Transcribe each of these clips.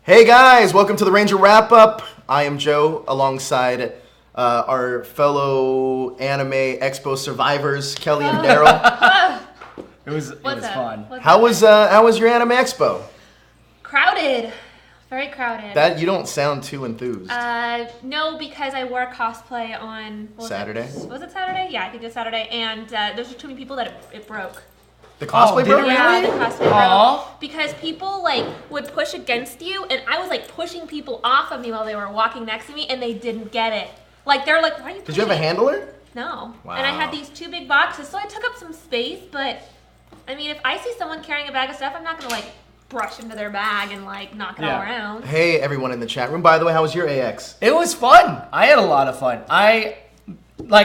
Hey guys, welcome to the Ranger Wrap Up. I am Joe, alongside our fellow anime Expo survivors, Kelly and Darrel. It was fun. How was your anime Expo? Crowded, very crowded. That you don't sound too enthused. No, because I wore cosplay on Saturday. Was it Saturday? Yeah, I think it was Saturday, and there's just too many people that it broke. The cosplay broke? Yeah, the cosplay broke. Because people would push against you, and I was pushing people off of me while they were walking next to me, and they didn't get it. They're like, why are you pushing? Did you have a handler? No. Wow. And I had these two big boxes, so I took up some space, but I mean, if I see someone carrying a bag of stuff, I'm not gonna brush into their bag and knock it all around. Hey everyone in the chat room, by the way, how was your AX? It was fun. I had a lot of fun. I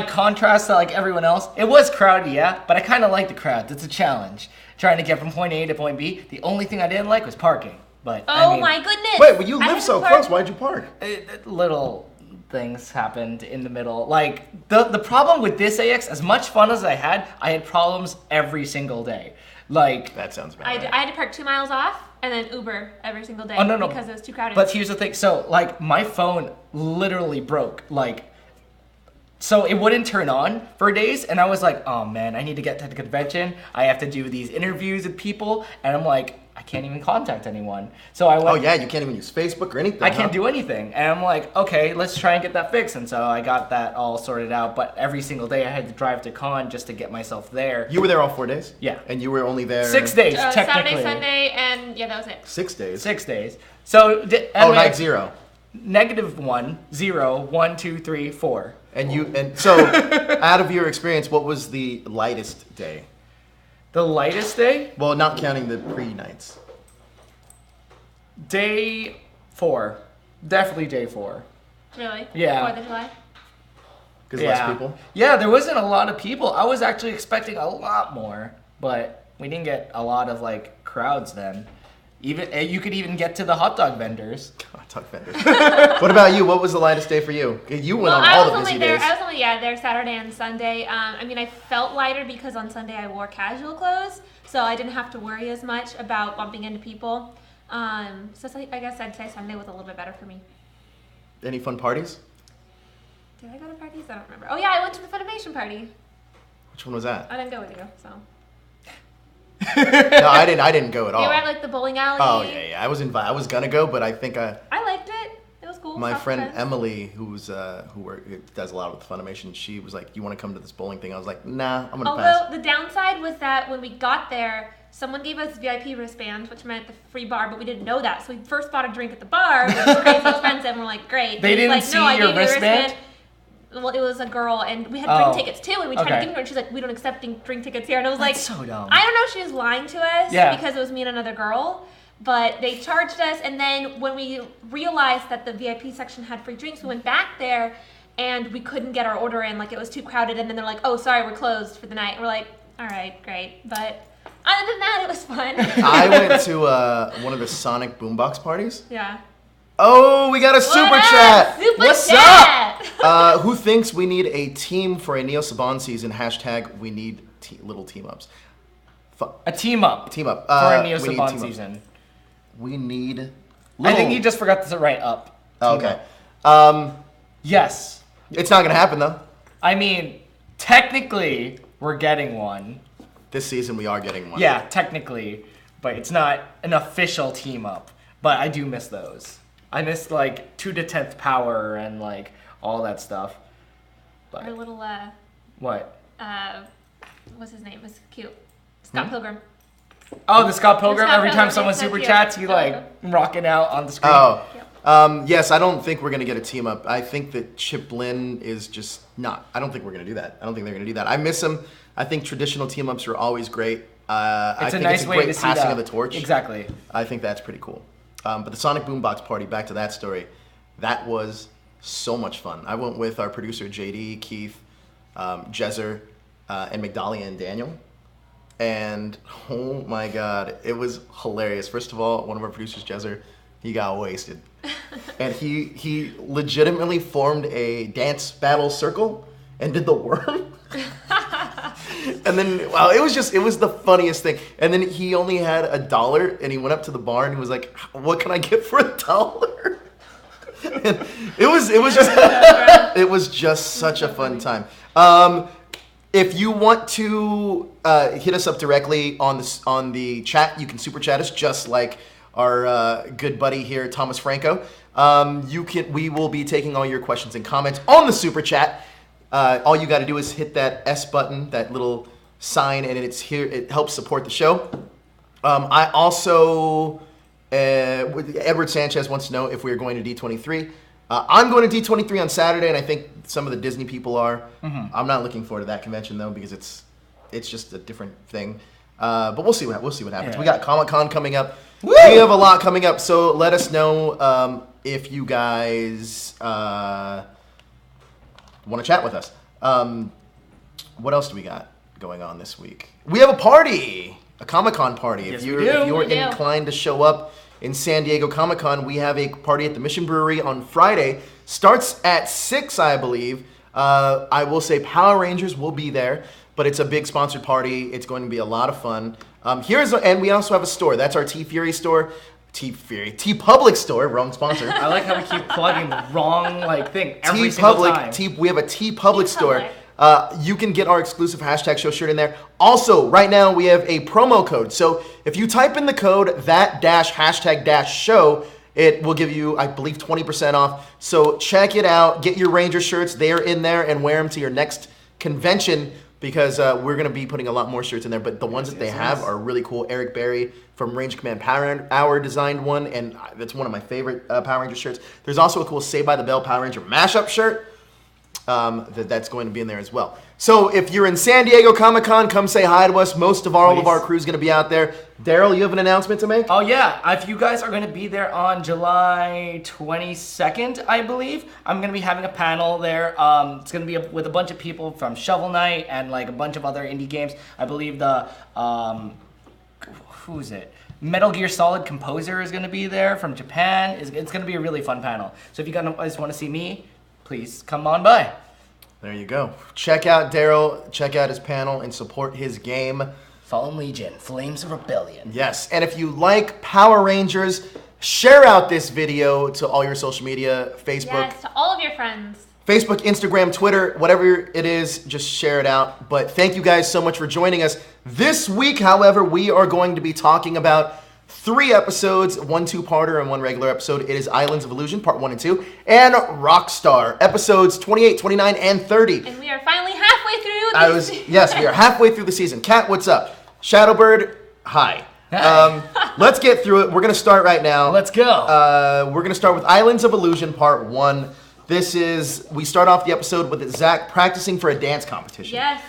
contrast to everyone else. It was crowded, yeah, but I kind of like the crowd. It's a challenge. Trying to get from point A to point B. The only thing I didn't like was parking. But my goodness! Wait, well, you live so close. Why'd you park? Little things happened in the middle. The problem with this AX, as much fun as I had problems every single day. That sounds bad. I had to park 2 miles off and then Uber every single day because it was too crowded. But here's the thing. So my phone literally broke. So it wouldn't turn on for days, and I was like, oh man, I need to get to the convention. I have to do these interviews with people, and I'm like, I can't even contact anyone. So I went. Oh yeah, you can't even use Facebook or anything. I can't do anything, and I'm like, okay, let's try and get that fixed. And so I got that all sorted out. But every single day I had to drive to con just to get not there. You were there all 4 days? Yeah. And you were only there 6 days technically. Saturday, Sunday, and that was it. 6 days. 6 days. So night 0. -1, 0, 1, 2, 3, 4. And so, out of your experience, what was the lightest day? The lightest day? Well, not counting the pre-nights. Day 4. Definitely day 4. Really? Yeah. 4th of July? Because less people? Yeah, there wasn't a lot of people. I was actually expecting a lot more, but we didn't get a lot of crowds then. Even you could even get to the hot dog vendors. Hot dog vendors. What about you? What was the lightest day for you? You went on all the busy days. I was only there Saturday and Sunday. I felt lighter because on Sunday I wore casual clothes, so I didn't have to worry as much about bumping into people. So I guess I'd say Sunday was a little bit better for me. Any fun parties? Did I go to parties? I don't remember. Oh yeah, I went to the Funimation party. Which one was that? I didn't go with you, so. No, I didn't go at all. You were at the bowling alley. Oh yeah. I was gonna go, but I think I liked it. It was cool. My friend Emily, who does a lot with Funimation, she was like, "You want to come to this bowling thing?" I was like, "Nah, I'm gonna pass." Although the downside was that when we got there, someone gave us VIP wristbands, which meant the free bar, but we didn't know that, so we first bought a drink at the bar, which was crazy expensive, and we're like, "Great." They didn't see your wristband. Well, it was a girl, and we had drink tickets too, and we tried to give her, and she's like, "We don't accept drink tickets here," and I was That's so dumb. I don't know if she was lying to us because it was me and another girl, but they charged us, and then when we realized that the VIP section had free drinks, we went back there, and we couldn't get our order in, it was too crowded, and then they're like, "Oh, sorry, we're closed for the night." And we're like, "All right, great," but other than that, it was fun. I went to one of the Sonic Boombox parties. Yeah. Oh, we got a super chat. What's up? Who thinks we need a team for a Neo Saban season? # we need little team ups. A team up. Team up. For a Neo Saban season. We need. I think he just forgot to write up. Okay. Yes. It's not gonna happen though. Technically, we're getting one. This season we are getting one. Yeah, technically, but it's not an official team up. But I do miss those. I miss 2 to 10th power and all that stuff. But Our little what? What's his name? It's cute. Scott Pilgrim. Oh, the Scott Pilgrim. Every time someone It's so super cute. chats, he rocking out on the screen. Oh. Yes, I don't think we're gonna get a team up. I think that Chip Lin is just not. I don't think we're gonna do that. I don't think they're gonna do that. I miss him. I think traditional team ups are always great. I think it's a great passing of the torch. Exactly. I think that's pretty cool. But the Sonic Boombox party, back to that story, that was so much fun. I went with our producer JD, Keith, Jezer, and Migdalia and Daniel. And oh my God, it was hilarious. First of all, one of our producers, Jezer, he got wasted. And he legitimately formed a dance battle circle and did the worm. And then, wow, it was the funniest thing. And then he only had $1 and he went up to the bar and he was like, what can I get for $1? And it was just such a fun time. If you want to hit us up directly on the chat, you can super chat us just like our good buddy here, Thomas Franco. We will be taking all your questions and comments on the super chat. All you got to do is hit that S button, that little sign, and it's here. It helps support the show. I also, Edward Sanchez wants to know if we're going to D23. I'm going to D23 on Saturday, and I think some of the Disney people are. Mm-hmm. I'm not looking forward to that convention though, because it's just a different thing. But we'll see what happens. Yeah. We got Comic-Con coming up. Woo! We have a lot coming up, so let us know if you guys want to chat with us. What else do we got going on this week? We have a party, a Comic-Con party. Yes, if you're inclined to show up in San Diego Comic-Con, we have a party at the Mission Brewery on Friday. Starts at 6, I believe. I will say Power Rangers will be there, but it's a big sponsored party. It's going to be a lot of fun. And we also have a store. That's our T-Fury store. T-Public store, wrong sponsor. I like how we keep plugging the wrong thing every single time. We have a T-Public store. You can get our exclusive #show shirt in there. Also, right now we have a promo code. So if you type in the code #show, it will give you, I believe, 20% off. So check it out. Get your Ranger shirts. They're in there, and wear them to your next convention, because we're going to be putting a lot more shirts in there. But the ones that they have are really cool. Eric Berry from Ranger Command Power Hour designed one, and that's one of my favorite Power Ranger shirts. There's also a cool Saved by the Bell Power Ranger mashup shirt that's going to be in there as well. So if you're in San Diego Comic-Con, come say hi to us. All of our crew is going to be out there. Darrell, you have an announcement to make? Oh, yeah. If you guys are going to be there on July 22nd, I believe, I'm going to be having a panel there. It's going to be with a bunch of people from Shovel Knight and a bunch of other indie games. I believe who is it? Metal Gear Solid composer is going to be there from Japan. It's going to be a really fun panel. So if you guys want to see me, please come on by. There you go. Check out Darrell, check out his panel, and support his game. Fallen Legion, Flames of Rebellion. Yes, and if you like Power Rangers, share out this video to all your social media, Facebook. Yes, to all of your friends. Facebook, Instagram, Twitter, whatever it is, just share it out. But thank you guys so much for joining us. This week, however, we are going to be talking about 3 episodes, 1 2-parter and 1 regular episode. It is Islands of Illusion, part 1 and 2, and Rockstar, episodes 28, 29, and 30. And we are finally halfway through Yes, we are halfway through the season. Kat, what's up? Shadowbird, hi. Let's get through it. We're going to start right now. Let's go. We're going to start with Islands of Illusion, part 1. We start off the episode with Zack practicing for a dance competition. Yes.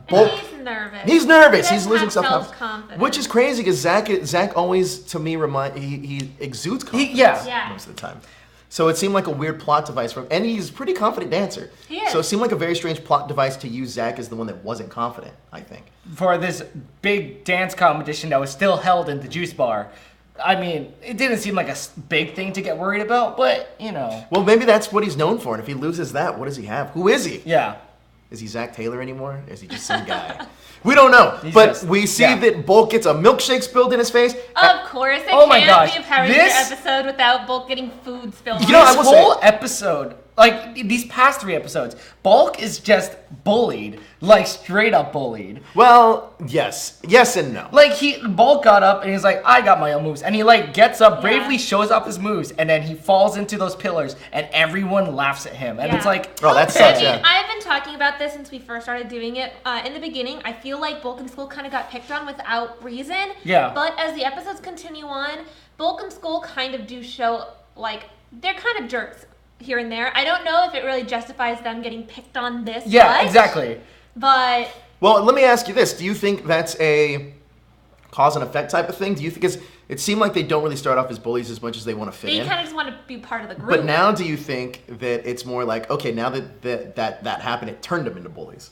He's nervous. He's nervous. He's losing self-confidence. Which is crazy, because Zack always, to me, he exudes confidence most of the time. So it seemed like a weird plot device for him. And he's a pretty confident dancer. He is. So it seemed like a very strange plot device to use Zack as the one that wasn't confident, I think. For this big dance competition that was still held in the juice bar. I mean, it didn't seem like a big thing to get worried about, but, Well, maybe that's what he's known for. And if he loses that, what does he have? Who is he? Yeah. Is he Zack Taylor anymore? Is he just some guy? We don't know. We see that Bulk gets a milkshake spilled in his face. Of course. It can't be a Power Ranger episode without Bulk getting food spilled on him. This whole episode, these past 3 episodes, Bulk is just bullied. Straight up bullied. Well, yes. Yes and no. Bulk got up and he's like, I got my own moves. And he, gets up, bravely shows off his moves, and then he falls into those pillars, and everyone laughs at him. And it's like, oh, that sucks, I've been talking about this since we first started doing it. In the beginning, I feel like Bulk and Skull kind of got picked on without reason. Yeah. But as the episodes continue on, Bulk and Skull kind of do show, they're kind of jerks here and there. I don't know if it really justifies them getting picked on this much. Exactly. But... Well, let me ask you this. Do you think that's a cause and effect type of thing? Do you think it seemed like they don't really start off as bullies as much as they want to fit in? They kind of just want to be part of the group. But now do you think that it's more like, okay, now that happened, it turned them into bullies?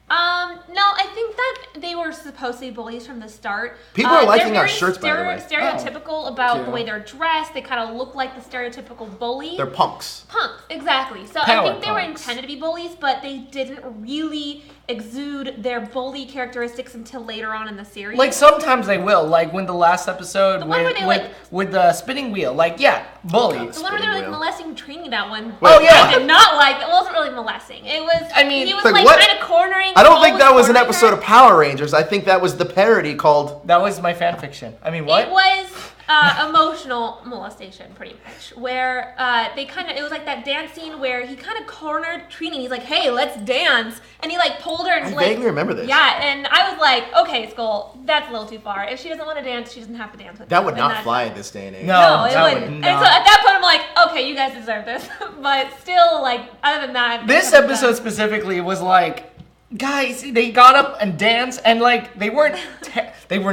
No, I think that they were supposed to be bullies from the start. People are liking our shirts, by the way. Stereotypical about the way they're dressed. They kind of look like the stereotypical bully. They're punks. Exactly. So I think they were intended to be bullies, but they didn't really exude their bully characteristics until later on in the series. Like sometimes they will, like when the last episode with the spinning wheel, like bully. The one where they were like molesting training, that one. I did not like. It wasn't really molesting. It was. I mean, he was like kind of cornering. I don't think that was an episode of Power Rangers. I think that was the parody called. That was my fan fiction. I mean, what? It was emotional molestation, pretty much, where it was like that dance scene where he kind of cornered Trini. He's like, "Hey, let's dance," and he like pulled her. And, I vaguely remember this. Yeah, and I was like, "Okay, Skull, that's a little too far. If she doesn't want to dance, she doesn't have to dance with That him." would not fly at this day and age. No, it wouldn't. And so at that point, I'm like, "Okay, you guys deserve this," but still, like, other than that, this episode specifically was like. Guys, they got up and danced, and like they were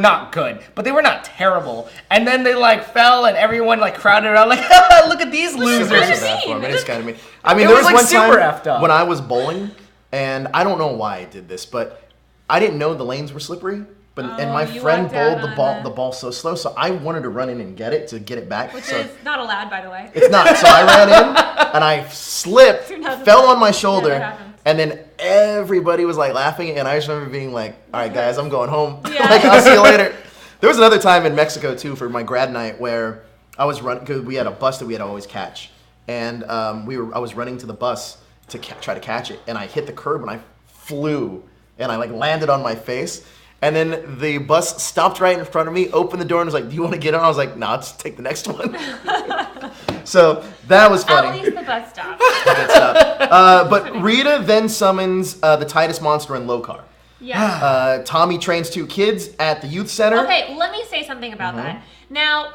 not good, but they were not terrible. And then they like fell, and everyone like crowded around, like, look at these losers. It's kind of mean. I mean, there was one time when I was bowling, and I don't know why I did this, but I didn't know the lanes were slippery. And my friend bowled the ball so slow, so I wanted to run in and get it back. Which is not allowed, by the way. It's not. So I ran in, and I slipped, fell on my shoulder, and then everybody was like laughing, and I just remember being like, "All right, guys, I'm going home. Like, I'll see you later." There was another time in Mexico too for my grad night where I was running because we had a bus that we had to always catch, and I was running to the bus to try to catch it, and I hit the curb and I flew, and I like landed on my face. And then the bus stopped right in front of me, opened the door, and was like, "Do you want to get on?" I was like, "No, let's take the next one." So that was funny. At least the bus stopped. But Rita then summons the Mutitis monster in Lokar. Yeah. Tommy trains 2 kids at the youth center. Okay, let me say something about that. Now,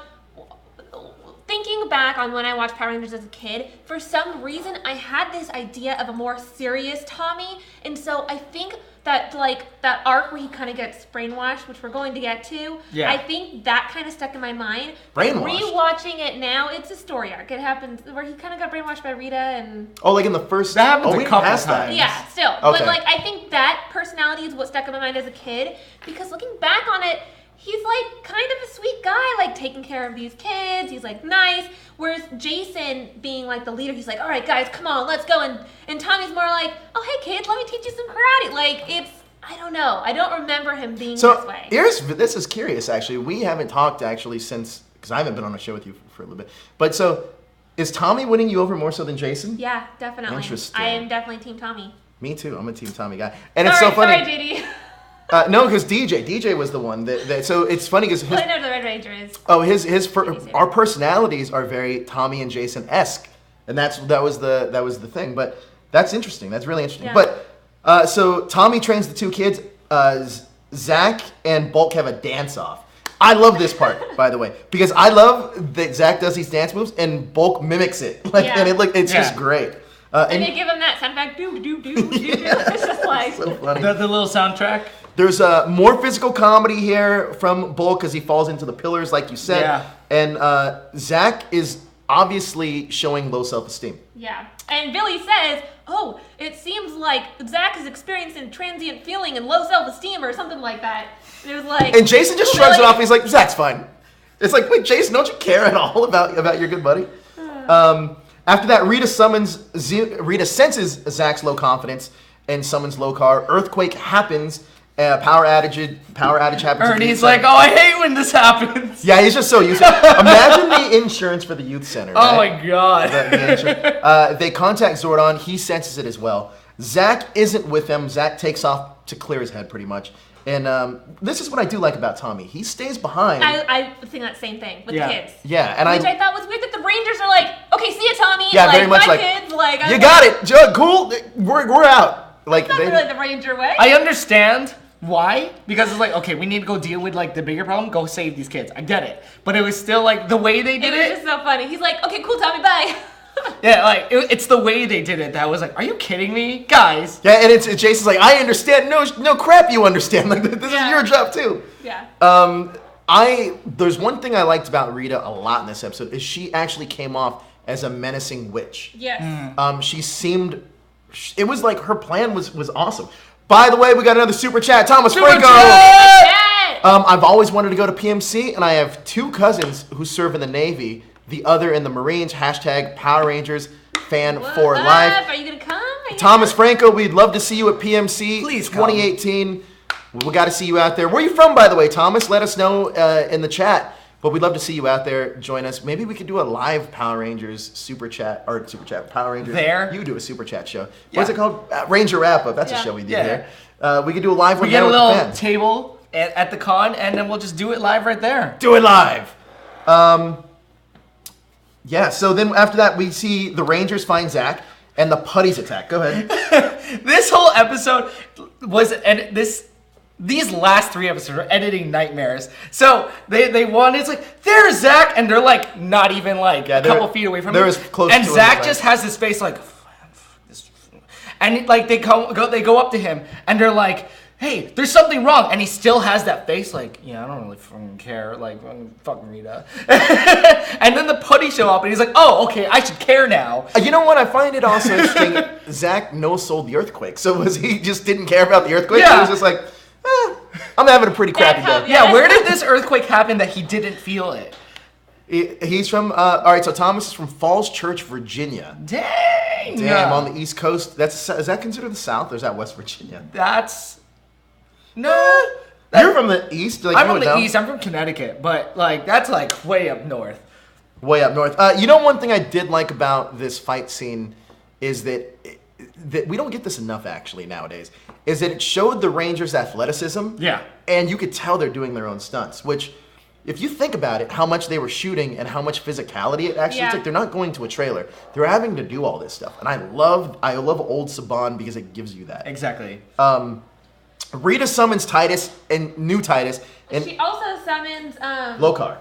thinking back on when I watched Power Rangers as a kid, for some reason I had this idea of a more serious Tommy, and so I think that like that arc where he kind of gets brainwashed, which we're going to get to, I think that kind of stuck in my mind. Brainwashed? Rewatching it now, it's a story arc. It happens where he kind of got brainwashed by Rita and... Oh, like in the first... That happens a couple times. Yeah, still. Okay. But like I think that personality is what stuck in my mind as a kid, because looking back on it, he's like kind of a sweet guy, like taking care of these kids. He's like nice. Whereas Jason being like the leader, he's like, "All right, guys, come on, let's go." And Tommy's more like, "Oh, hey, kid, let me teach you some karate." Like I don't know. I don't remember him being this way. This is curious, actually. We haven't talked actually since, because I haven't been on a show with you for a little bit. But so, is Tommy winning you over more so than Jason? Yeah, definitely. Interesting. I am definitely Team Tommy. Me too. I'm a Team Tommy guy. And it's so funny. Sorry, JD. No, because DJ was the one that. So it's funny because I know the Red Ranger is. Oh, our personalities are very Tommy and Jason-esque, and that was the thing. But that's interesting. That's really interesting. Yeah. But so Tommy trains the 2 kids. Zack and Bulk have a dance off. I love this part, by the way, because I love that Zack does these dance moves and Bulk mimics it. And it's just great. And they give him that sound effect, do do do do do. It's just like so funny. The little soundtrack. There's more physical comedy here from Bulk because he falls into the pillars, like you said. Yeah. And Zack is obviously showing low self-esteem. Yeah. And Billy says, "Oh, it seems like Zack is experiencing transient feeling and low self-esteem," or something like that. And it was like... And Jason just shrugs it off. He's like, "Zack's fine." It's like, wait, Jason, don't you care at all about your good buddy? After that, Rita senses Zack's low confidence and summons Lokar. Earthquake happens. Power outage happens. Ernie's like, "Oh, I hate when this happens." Yeah, he's just so used to it. Imagine the insurance for the youth center. Right? Oh my god. They contact Zordon. He senses it as well. Zack isn't with them. Zack takes off to clear his head pretty much. And this is what I do like about Tommy. He stays behind. I think that same thing with the kids. Yeah, and which I thought was weird that the Rangers are like, "Okay, see you, Tommy." Yeah, like, very much like, kids, like you got it, Joe. Cool. We're out. Like, that's not really the Ranger way. I understand why, because it's like, okay, we need to go deal with like the bigger problem. Go save these kids. I get it, but it was still like the way they did it. It was just so funny. He's like, "Okay, cool, Tommy, bye." Yeah, like it's the way they did it that was like, "Are you kidding me, guys?" Yeah, and it's Jason's like, "I understand." No crap, you understand. Like this is your job too. Yeah. There's one thing I liked about Rita a lot in this episode is she actually came off as a menacing witch. Yes. She seemed. It was like her plan was awesome. By the way, we got another super chat. Thomas Franco. I've always wanted to go to PMC, and I have 2 cousins who serve in the Navy. The other in the Marines. # Power Rangers. fan for life. Are you going to come? Thomas Franco, we'd love to see you at PMC Please 2018. We got to see you out there. Where are you from, by the way, Thomas? Let us know in the chat. But we'd love to see you out there. Join us. Maybe we could do a live Power Rangers Power Rangers. There. You do a super chat show. What's it called? Ranger Wrap Up. That's a show we do here. We could do a live one. We get a little table at the con, and then we'll just do it live right there. Do it live. Yeah. So then after that, we see the Rangers find Zack, and the putties attack. Go ahead. This whole episode was, and these last 3 episodes are editing nightmares. So they won. It's like, there's Zack, and they're like not even like a couple feet away from him. As close and to Zack just has this face like, and like they go up to him, and they're like, hey, there's something wrong, and he still has that face like, yeah, I don't really fucking care, like, fucking Rita. And then the putty show up, and he's like, oh, okay, I should care now. You know what? I find it also interesting. Zack no-sold the earthquake, so he just didn't care about the earthquake? Yeah. He was just like, I'm having a pretty crappy day. Yeah, where did this earthquake happen that he didn't feel it? He's from, all right, so Thomas is from Falls Church, Virginia. Damn, on the East Coast. Is that considered the South, or is that West Virginia? You're from the East? Like, I'm from the East. I'm from Connecticut, but like that's like way up north. Way up north. You know, one thing I did like about this fight scene is that we don't get this enough actually nowadays, is that it showed the Rangers' athleticism. Yeah. And you could tell they're doing their own stunts, which, if you think about it, how much they were shooting and how much physicality it actually took, they're not going to a trailer. They're having to do all this stuff. And I love old Saban because it gives you that. Exactly. Rita summons Mutitis and new Mutitis. And she also summons Lokar.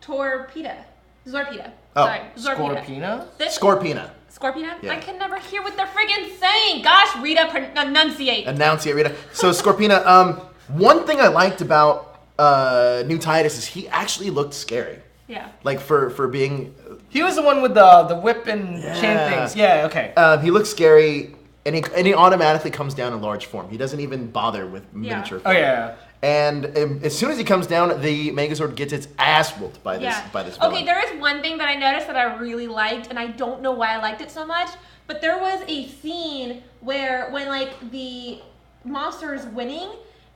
Zorpita. Oh. Sorry. Zorpita. Scorpina? Scorpina? Yeah. I can never hear what they're friggin' saying. Gosh, Rita, enunciate. Enunciate, Rita. So Scorpina, one thing I liked about new Mutitis is he actually looked scary. Yeah. Like for being... He was the one with the whip and chain things. Yeah, okay. He looks scary, and he automatically comes down in large form. He doesn't even bother with miniature form. Oh, yeah. And as soon as he comes down, the Megazord gets its ass whooped by this villain. Okay, there is one thing that I noticed that I really liked, and I don't know why I liked it so much, but there was a scene where when like the monster is winning,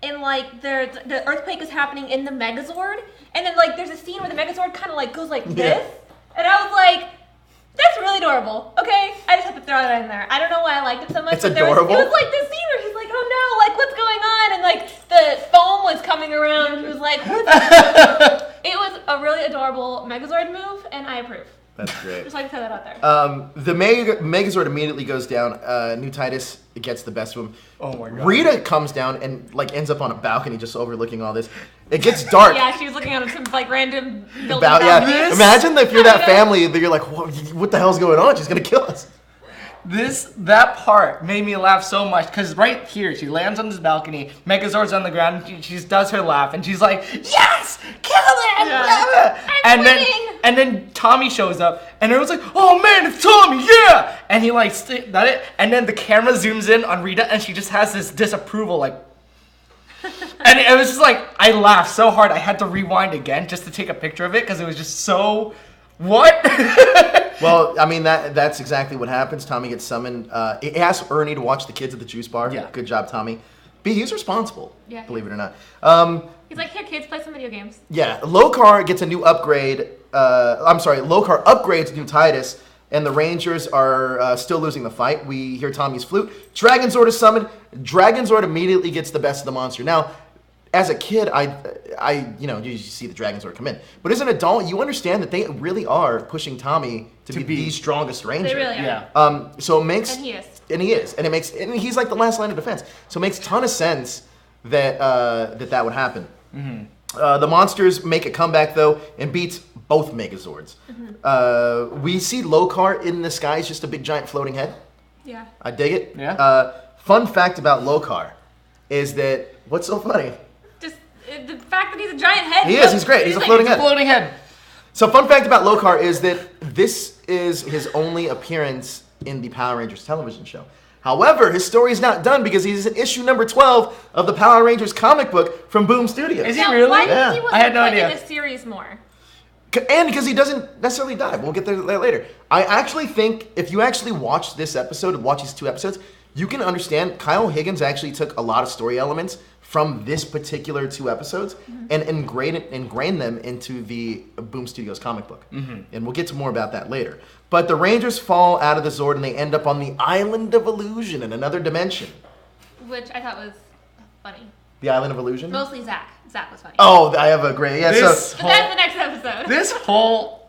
and like the earthquake is happening in the Megazord, and then like there's a scene where the Megazord kind of like goes like this, and I was like, that's really adorable. Okay, I just have to throw that in there. I don't know why I liked it so much. It's adorable. It was like this scene where he's like, oh no, like what's going on? And like the foam was coming around, and he was like, what's It was a really adorable Megazord move, and I approve. That's great. Just like to throw that out there. The Megazord immediately goes down. New Mutitis gets the best of him. Oh my god. Rita comes down and like ends up on a balcony just overlooking all this. It gets dark. Yeah, she was looking at some like random building. Yeah. Imagine if you're that family that you're like, what the hell's going on? She's gonna kill us. That part made me laugh so much because right here she lands on this balcony, Megazord's on the ground, she does her laugh and she's like, yes, kill him! Yeah. And then Tommy shows up and everyone's like, oh man, it's Tommy, yeah! And he like and then the camera zooms in on Rita and she just has this disapproval like. And it was just like I laughed so hard I had to rewind again just to take a picture of it because it was just so what? Well, I mean that's exactly what happens. Tommy gets summoned. He asks Ernie to watch the kids at the juice bar. Yeah. Good job, Tommy. But he's responsible. Yeah. Believe it or not. He's like, here, kids, play some video games. Yeah. Lokar gets a new upgrade. Lokar upgrades new Mutitis, and the Rangers are still losing the fight. We hear Tommy's flute. Dragonzord is summoned. Dragonzord immediately gets the best of the monster. Now, as a kid, you see the Dragonzord come in. But as an adult, you understand that they really are pushing Tommy to be the strongest Ranger. They really are. Yeah. So it makes... And he is. And he is. And he's like the last line of defense. So it makes a ton of sense that that would happen. Mm-hmm. The monsters make a comeback, though, and beats both Megazords. Mm-hmm. We see Lokar in the sky. It's just a big, giant floating head. Yeah. I dig it. Yeah. Fun fact about Lokar is that... What's so funny? Just the fact that he's a giant head. He is. He's great. He's a floating head. Floating head. So fun fact about Lokar is that this is his only appearance in the Power Rangers television show. However, his story is not done because he's in issue number 12 of the Power Rangers comic book from Boom Studios. Is he really? Why did he I had no wasn't put idea. in this series more? And because he doesn't necessarily die. We'll get there later. I actually think if you actually watch this episode, watch these 2 episodes, you can understand Kyle Higgins actually took a lot of story elements from this particular 2 episodes and ingrained them into the Boom Studios comic book. And we'll get to more about that later. But the Rangers fall out of the Zord and they end up on the Island of Illusion in another dimension. Which I thought was funny. The Island of Illusion? Mostly Zack. Zack was funny. Oh, I have a great... Yeah, but that's the next episode. This whole...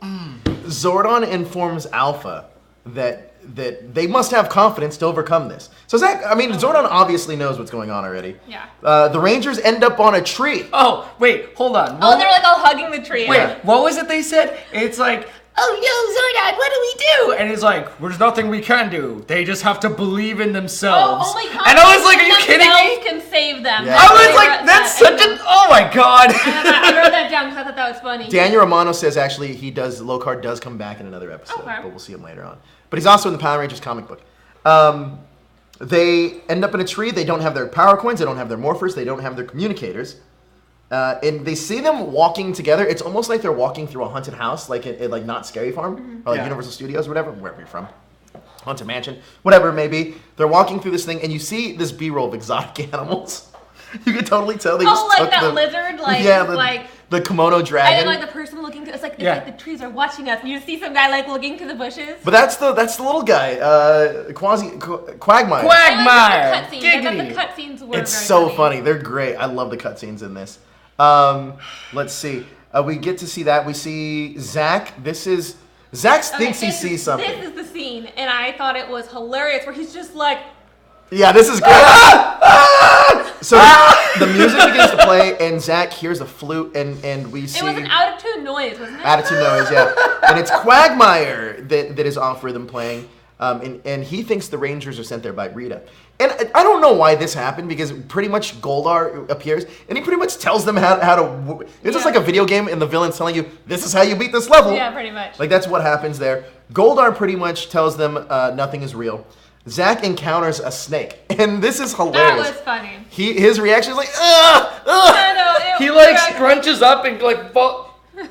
Zordon informs Alpha that they must have confidence to overcome this. So Zack, Zordon obviously knows what's going on already. Yeah. The Rangers end up on a tree. Oh, wait, hold on. Oh, they're like all hugging the tree. Wait, what was it they said? It's like, oh no, Zordon, what do we do? And he's like, there's nothing we can do. They just have to believe in themselves. Oh, only and I was like, are you kidding me? Can save them. Yeah. I was like, that's such a... Oh my god. I wrote that down because I thought that was funny. Daniel Romano says actually Lokar does come back in another episode, but we'll see him later on. But he's also in the Power Rangers comic book. They end up in a tree. They don't have their power coins. They don't have their morphers. They don't have their communicators. And they see them walking together. It's almost like they're walking through a haunted house, like at like Not Scary Farm or like Universal Studios or whatever, wherever you're from. Haunted Mansion, whatever it may be. They're walking through this thing, and you see this B-roll of exotic animals. You can totally tell they just like took that the, lizard, the kimono dragon. And then like the person looking to, it's like the trees are watching us, and you see some guy like looking to the bushes. But that's the little guy, Quagmire. Quagmire. I like the cutscenes were it's very so funny. They're great. I love the cutscenes in this. Let's see. We get to see that. We see Zack. Zack thinks he sees something. This is the scene, and I thought it was hilarious, where he's just like... Yeah, this is great. So the music begins to play, and Zack hears a flute, and we see... It was an out-of-tune noise, wasn't it? Out-of-tune noise, yeah. And it's Quagmire that is off rhythm playing, and he thinks the Rangers are sent there by Rita. And I don't know why this happened, because pretty much Goldar appears, and he pretty much tells them how to... It's just like a video game, and the villain's telling you, this is how you beat this level. Yeah, pretty much. Like, that's what happens there. Goldar pretty much tells them nothing is real. Zack encounters a snake, and this is hilarious. That was funny. His reaction is like, ugh, ugh. I know, he like scrunches up and like... and it was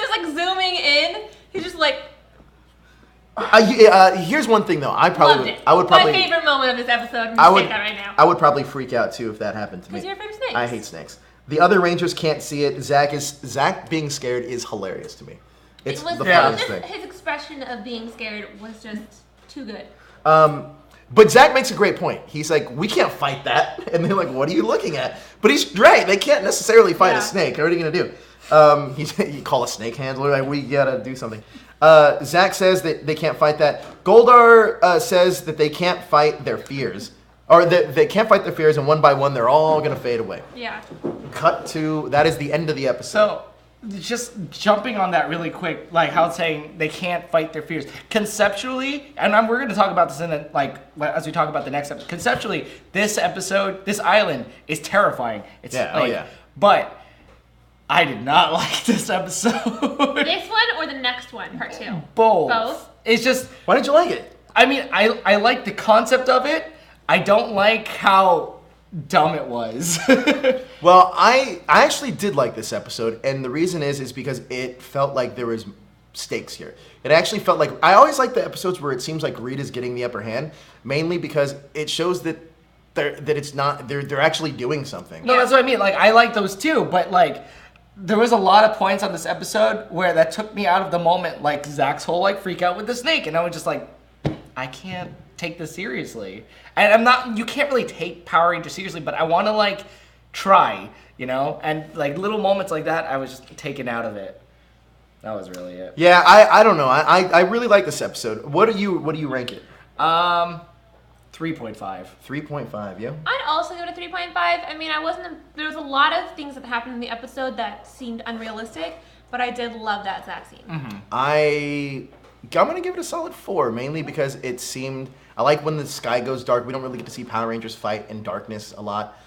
just like zooming in. He's just like... Here's one thing though. I would probably my favorite moment of this episode. I'm gonna say that right now. I would probably freak out too if that happened to me. Because you're afraid of snakes. I hate snakes. The other Rangers can't see it. Zack being scared is hilarious to me. It's the funniest thing. His expression of being scared was just too good. But Zack makes a great point. He's like, we can't fight that. And they're like, what are you looking at? But he's right. They can't necessarily fight a snake. What are you going to do? You call a snake handler, like, we got to do something. Zack says that they can't fight that. Goldar says that they can't fight their fears. Or that they can't fight their fears, and one by one, they're all going to fade away. Yeah. Cut to, that is the end of the episode. So, just jumping on that really quick, like how it's saying they can't fight their fears. Conceptually, and we're going to talk about this in the, like, as we talk about the next episode. Conceptually, this episode, this island is terrifying. It's But I did not like this episode. This one or the next one, part 2? Both. It's just... Why did you like it? I mean, I like the concept of it. I don't like how dumb it was. Well, I actually did like this episode, and the reason is because it felt like there was stakes here. It actually felt like... I always like the episodes where it seems like Rita's getting the upper hand, mainly because it shows that it's not... They're actually doing something. No, that's what I mean. Like, I like those too, but like... There was a lot of points on this episode where that took me out of the moment, like Zack's whole like freak out with the snake, and I was just like, I can't take this seriously. And I'm not, you can't really take Power Rangers seriously, but I want to like try, you know? And like little moments like that, I was just taken out of it. That was really it. Yeah, I don't know. I really like this episode. What do you rank it? 3.5. 3.5, yeah? I'd also give it a 3.5. I mean, there was a lot of things that happened in the episode that seemed unrealistic, but I did love that Zack scene. Mm-hmm. I'm going to give it a solid 4, mainly because it seemed... I like when the sky goes dark. We don't really get to see Power Rangers fight in darkness a lot.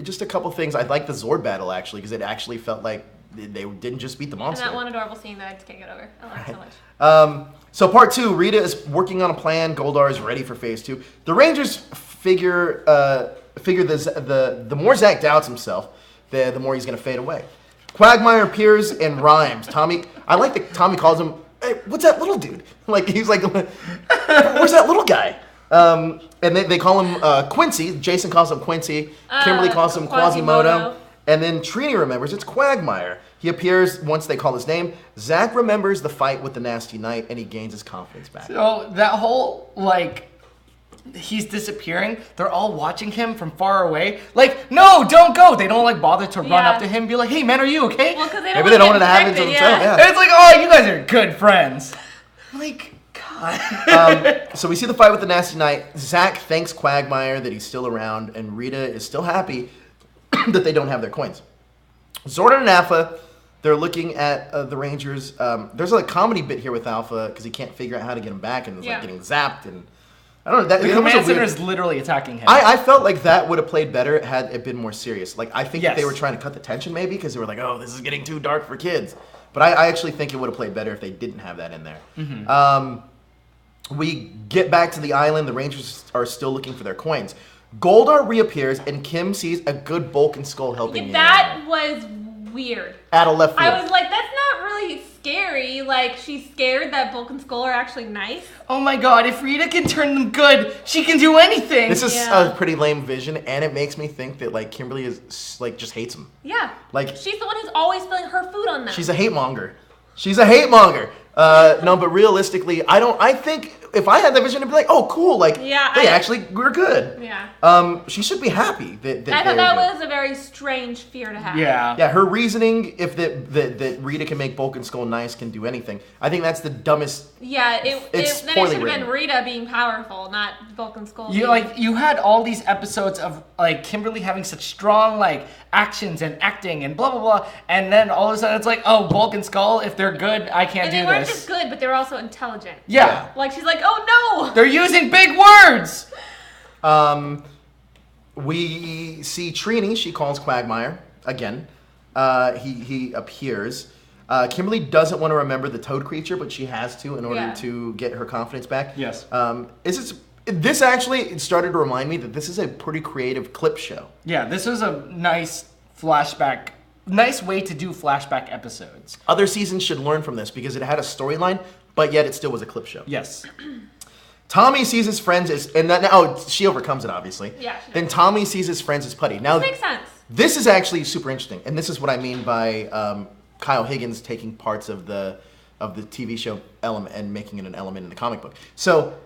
Just a couple things. I like the Zord battle, actually, because it actually felt like they didn't just beat the monster. And that one adorable scene that I just can't get over. I love it so much. So part 2, Rita is working on a plan. Goldar is ready for phase 2. The Rangers figure the more Zack doubts himself, the more he's going to fade away. Quagmire appears and rhymes. I like that Tommy calls him, hey, what's that little dude? Like, he's like, where's that little guy? And they call him Quincy. Jason calls him Quincy. Kimberly calls him Quasimodo. And then Trini remembers it's Quagmire. He appears once they call his name. Zack remembers the fight with the Nasty Knight, and he gains his confidence back. So that whole, like, he's disappearing. They're all watching him from far away. Like, no, don't go. They don't, like, bother to run up to him and be like, hey, man, are you okay? Well, because maybe they don't want it to happen to themselves. Yeah. It's like, oh, you guys are good friends. Like, God. So we see the fight with the Nasty Knight. Zack thanks Quagmire that he's still around, and Rita is still happy that they don't have their coins. Zordon and Alpha, they're looking at the Rangers. There's a comedy bit here with Alpha because he can't figure out how to get him back, and it's like getting zapped, and I don't know. The command center is literally attacking him. I felt like that would have played better had it been more serious. Like, I think that they were trying to cut the tension maybe because they were like, oh, this is getting too dark for kids. But I actually think it would have played better if they didn't have that in there. Mm-hmm. We get back to the island. The Rangers are still looking for their coins. Goldar reappears, and Kim sees a good Vulcan skull helping him. That was weird. Out of left field. I was like, that's not really scary. Like, she's scared that Vulcan skull are actually nice. Oh my god, if Rita can turn them good, she can do anything. This is a pretty lame vision, and it makes me think that, like, Kimberly is, like, just hates him. Yeah. Like, she's the one who's always spilling her food on them. She's a hate monger. No, but realistically, I think if I had that vision, I'd be like, oh, cool, like, they actually were good. Yeah. She should be happy that I thought that was a very strange fear to have. Yeah. Yeah, her reasoning, if that Rita can make Vulcan Skull nice, can do anything. I think that's the dumbest. Yeah, then it should have written. been Rita being powerful, not Vulcan Skull. You had all these episodes of, like, Kimberly having such strong, like, actions and acting and blah, blah, blah, and then all of a sudden it's like, oh, Vulcan Skull, if they're good, I can't do this. They weren't just good, but they were also intelligent. Yeah. Like, she's like, oh, no! They're using big words! We see Trini. She calls Quagmire again. He appears. Kimberly doesn't want to remember the toad creature, but she has to in order to get her confidence back. Yes. This actually started to remind me that this is a pretty creative clip show. Yeah, this is a nice flashback. Nice way to do flashback episodes. Other seasons should learn from this because it had a storyline, but yet it still was a clip show. Yes. Tommy sees his friends as, she overcomes it, obviously. Yeah. Then Tommy sees his friends as putty. Now, this makes sense. This is actually super interesting, and this is what I mean by Kyle Higgins taking parts of the TV show element and making it an element in the comic book. So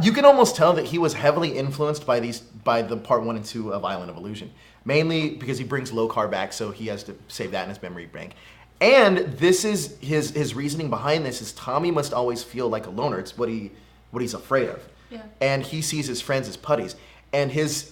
you can almost tell that he was heavily influenced by the part 1 and 2 of Island of Illusion, mainly because he brings Lokar back, so he has to save that in his memory bank. And this is his reasoning behind this is Tommy must always feel like a loner. It's what he's afraid of. Yeah. And he sees his friends as putties. And his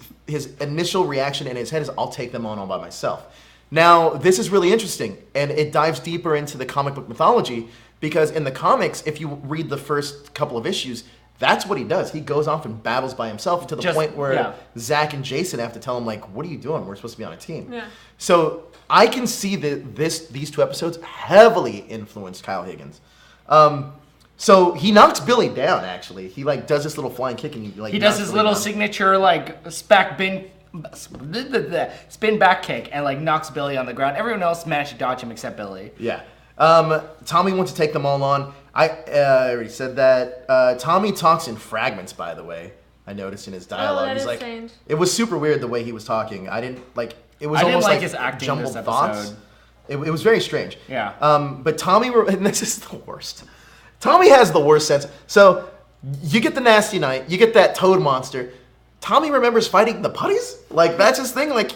initial reaction in his head is, I'll take them on all by myself. Now, this is really interesting, and it dives deeper into the comic book mythology, because in the comics, if you read the first couple of issues, that's what he does. He goes off and battles by himself to the point where Zack and Jason have to tell him, like, what are you doing? We're supposed to be on a team. Yeah. So I can see that these 2 episodes heavily influenced Kyle Higgins. So he knocks Billy down, actually. He, like, does this little flying kick, and he does his little signature, like, spin back kick and, like, knocks Billy on the ground. Everyone else managed to dodge him except Billy. Yeah. Tommy wants to take them all on. I already said that. Tommy talks in fragments, by the way. I noticed in his dialogue. That He's is like, strange. It was super weird the way he was talking. I didn't like. It was I almost didn't like his acting jumbled this thoughts. episode. It was very strange. Yeah. But Tommy, and this is the worst. Tommy has the worst sense. So you get the Nasty Knight, you get that toad monster. Tommy remembers fighting the putties. Like, that's his thing. Like,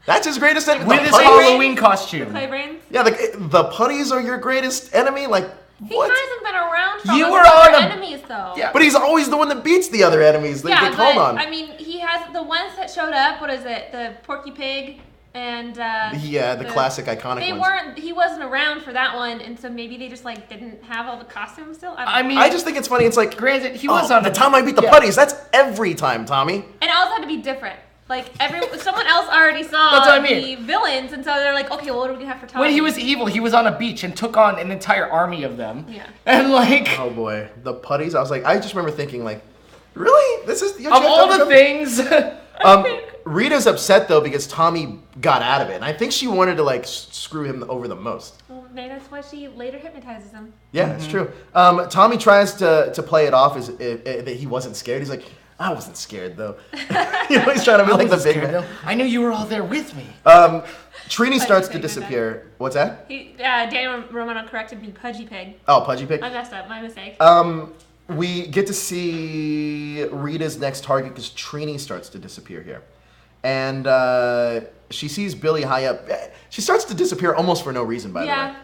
that's his greatest enemy. With his Halloween costume. Clay brains? Yeah, the putties are your greatest enemy. Like, He what? hasn't been around for You those were other on a- enemies, though. Yeah, but he's always the one that beats the other enemies that get called on. I mean, he has the ones that showed up. What is it? The Porky Pig and the classic iconic ones. He wasn't around for that one, and so maybe they just like didn't have all the costumes still. I just think it's funny. It's like, granted, he was on the time I beat the putties. That's every time, Tommy. And it also had to be different. Like someone else already saw That's what I mean. the villains, and so they're like, okay, well, what do we have for Tommy? When he was evil, he was on a beach and took on an entire army of them. Yeah. And like, oh boy, the putties. I was like, I just remember thinking like, really? This is of all the things. Rita's upset though because Tommy got out of it, and I think she wanted to like screw him over the most. Well, maybe that's why she later hypnotizes him. Yeah, it's true. Tommy tries to play it off as that he wasn't scared. He's like, I wasn't scared though. He's trying to be like the big man. I knew you were all there with me. Trini starts to disappear. What's that? Daniel Romano corrected me, Pudgy Pig. Oh, Pudgy Pig. I messed up. My mistake. We get to see Rita's next target because Trini starts to disappear here. And she sees Billy high up. She starts to disappear almost for no reason, by the way.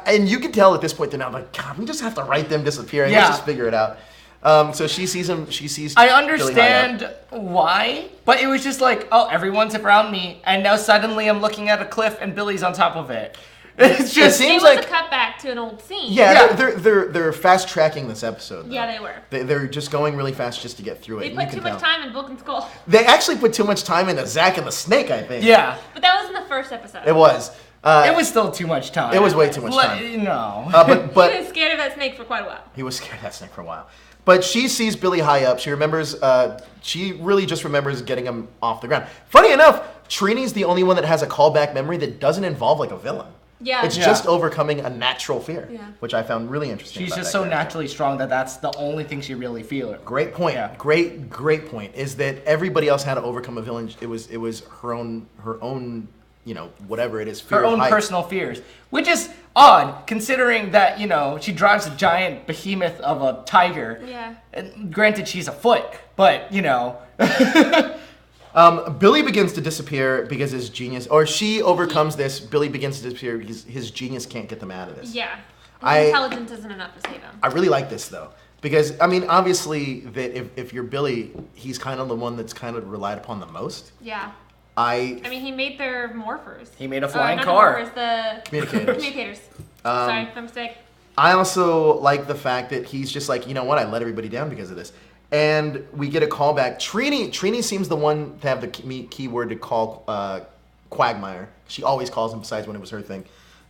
And you can tell at this point, they're not like, God, we just have to write them disappearing. Let's just figure it out. So she sees him. She sees. I understand why, but it was just like, oh, everyone's around me, and now suddenly I'm looking at a cliff and Billy's on top of it. It just seems like a cutback to an old scene. Yeah. They're fast tracking this episode. Though. Yeah, they were. They're just going really fast just to get through it. They put too much time in Book and Skull. They actually put too much time into Zack and the Snake, I think. Yeah, but that was in the first episode. It was. It was still too much time. It was way too much time. No. But he was scared of that snake for quite a while. He was scared of that snake for a while. But she sees Billy high up. She remembers. She really just remembers getting him off the ground. Funny enough, Trini's the only one that has a callback memory that doesn't involve like a villain. Yeah. It's just overcoming a natural fear, which I found really interesting. She's just so naturally strong that that's the only thing she really feels. Great point. Yeah. Great point. Is that everybody else had to overcome a villain? It was her own. Whatever it is, fear her own personal fears, which is odd considering that she drives a giant behemoth of a tiger. Yeah. And granted, she's a foot, but Billy begins to disappear because his genius, or she overcomes this. Billy begins to disappear because his genius can't get them out of this. Yeah. His intelligence isn't enough to save him. I really like this though. Because, I mean, obviously, that if you're Billy, he's kind of the one that's kind of relied upon the most. Yeah. I mean, he made their morphers. He made a flying car. Not the morphers, the communicators. Sorry, my mistake. I also like the fact that he's just like, you know what, I let everybody down because of this. And we get a call back. Trini seems the one to have the keyword to call Quagmire. She always calls him, besides when it was her thing.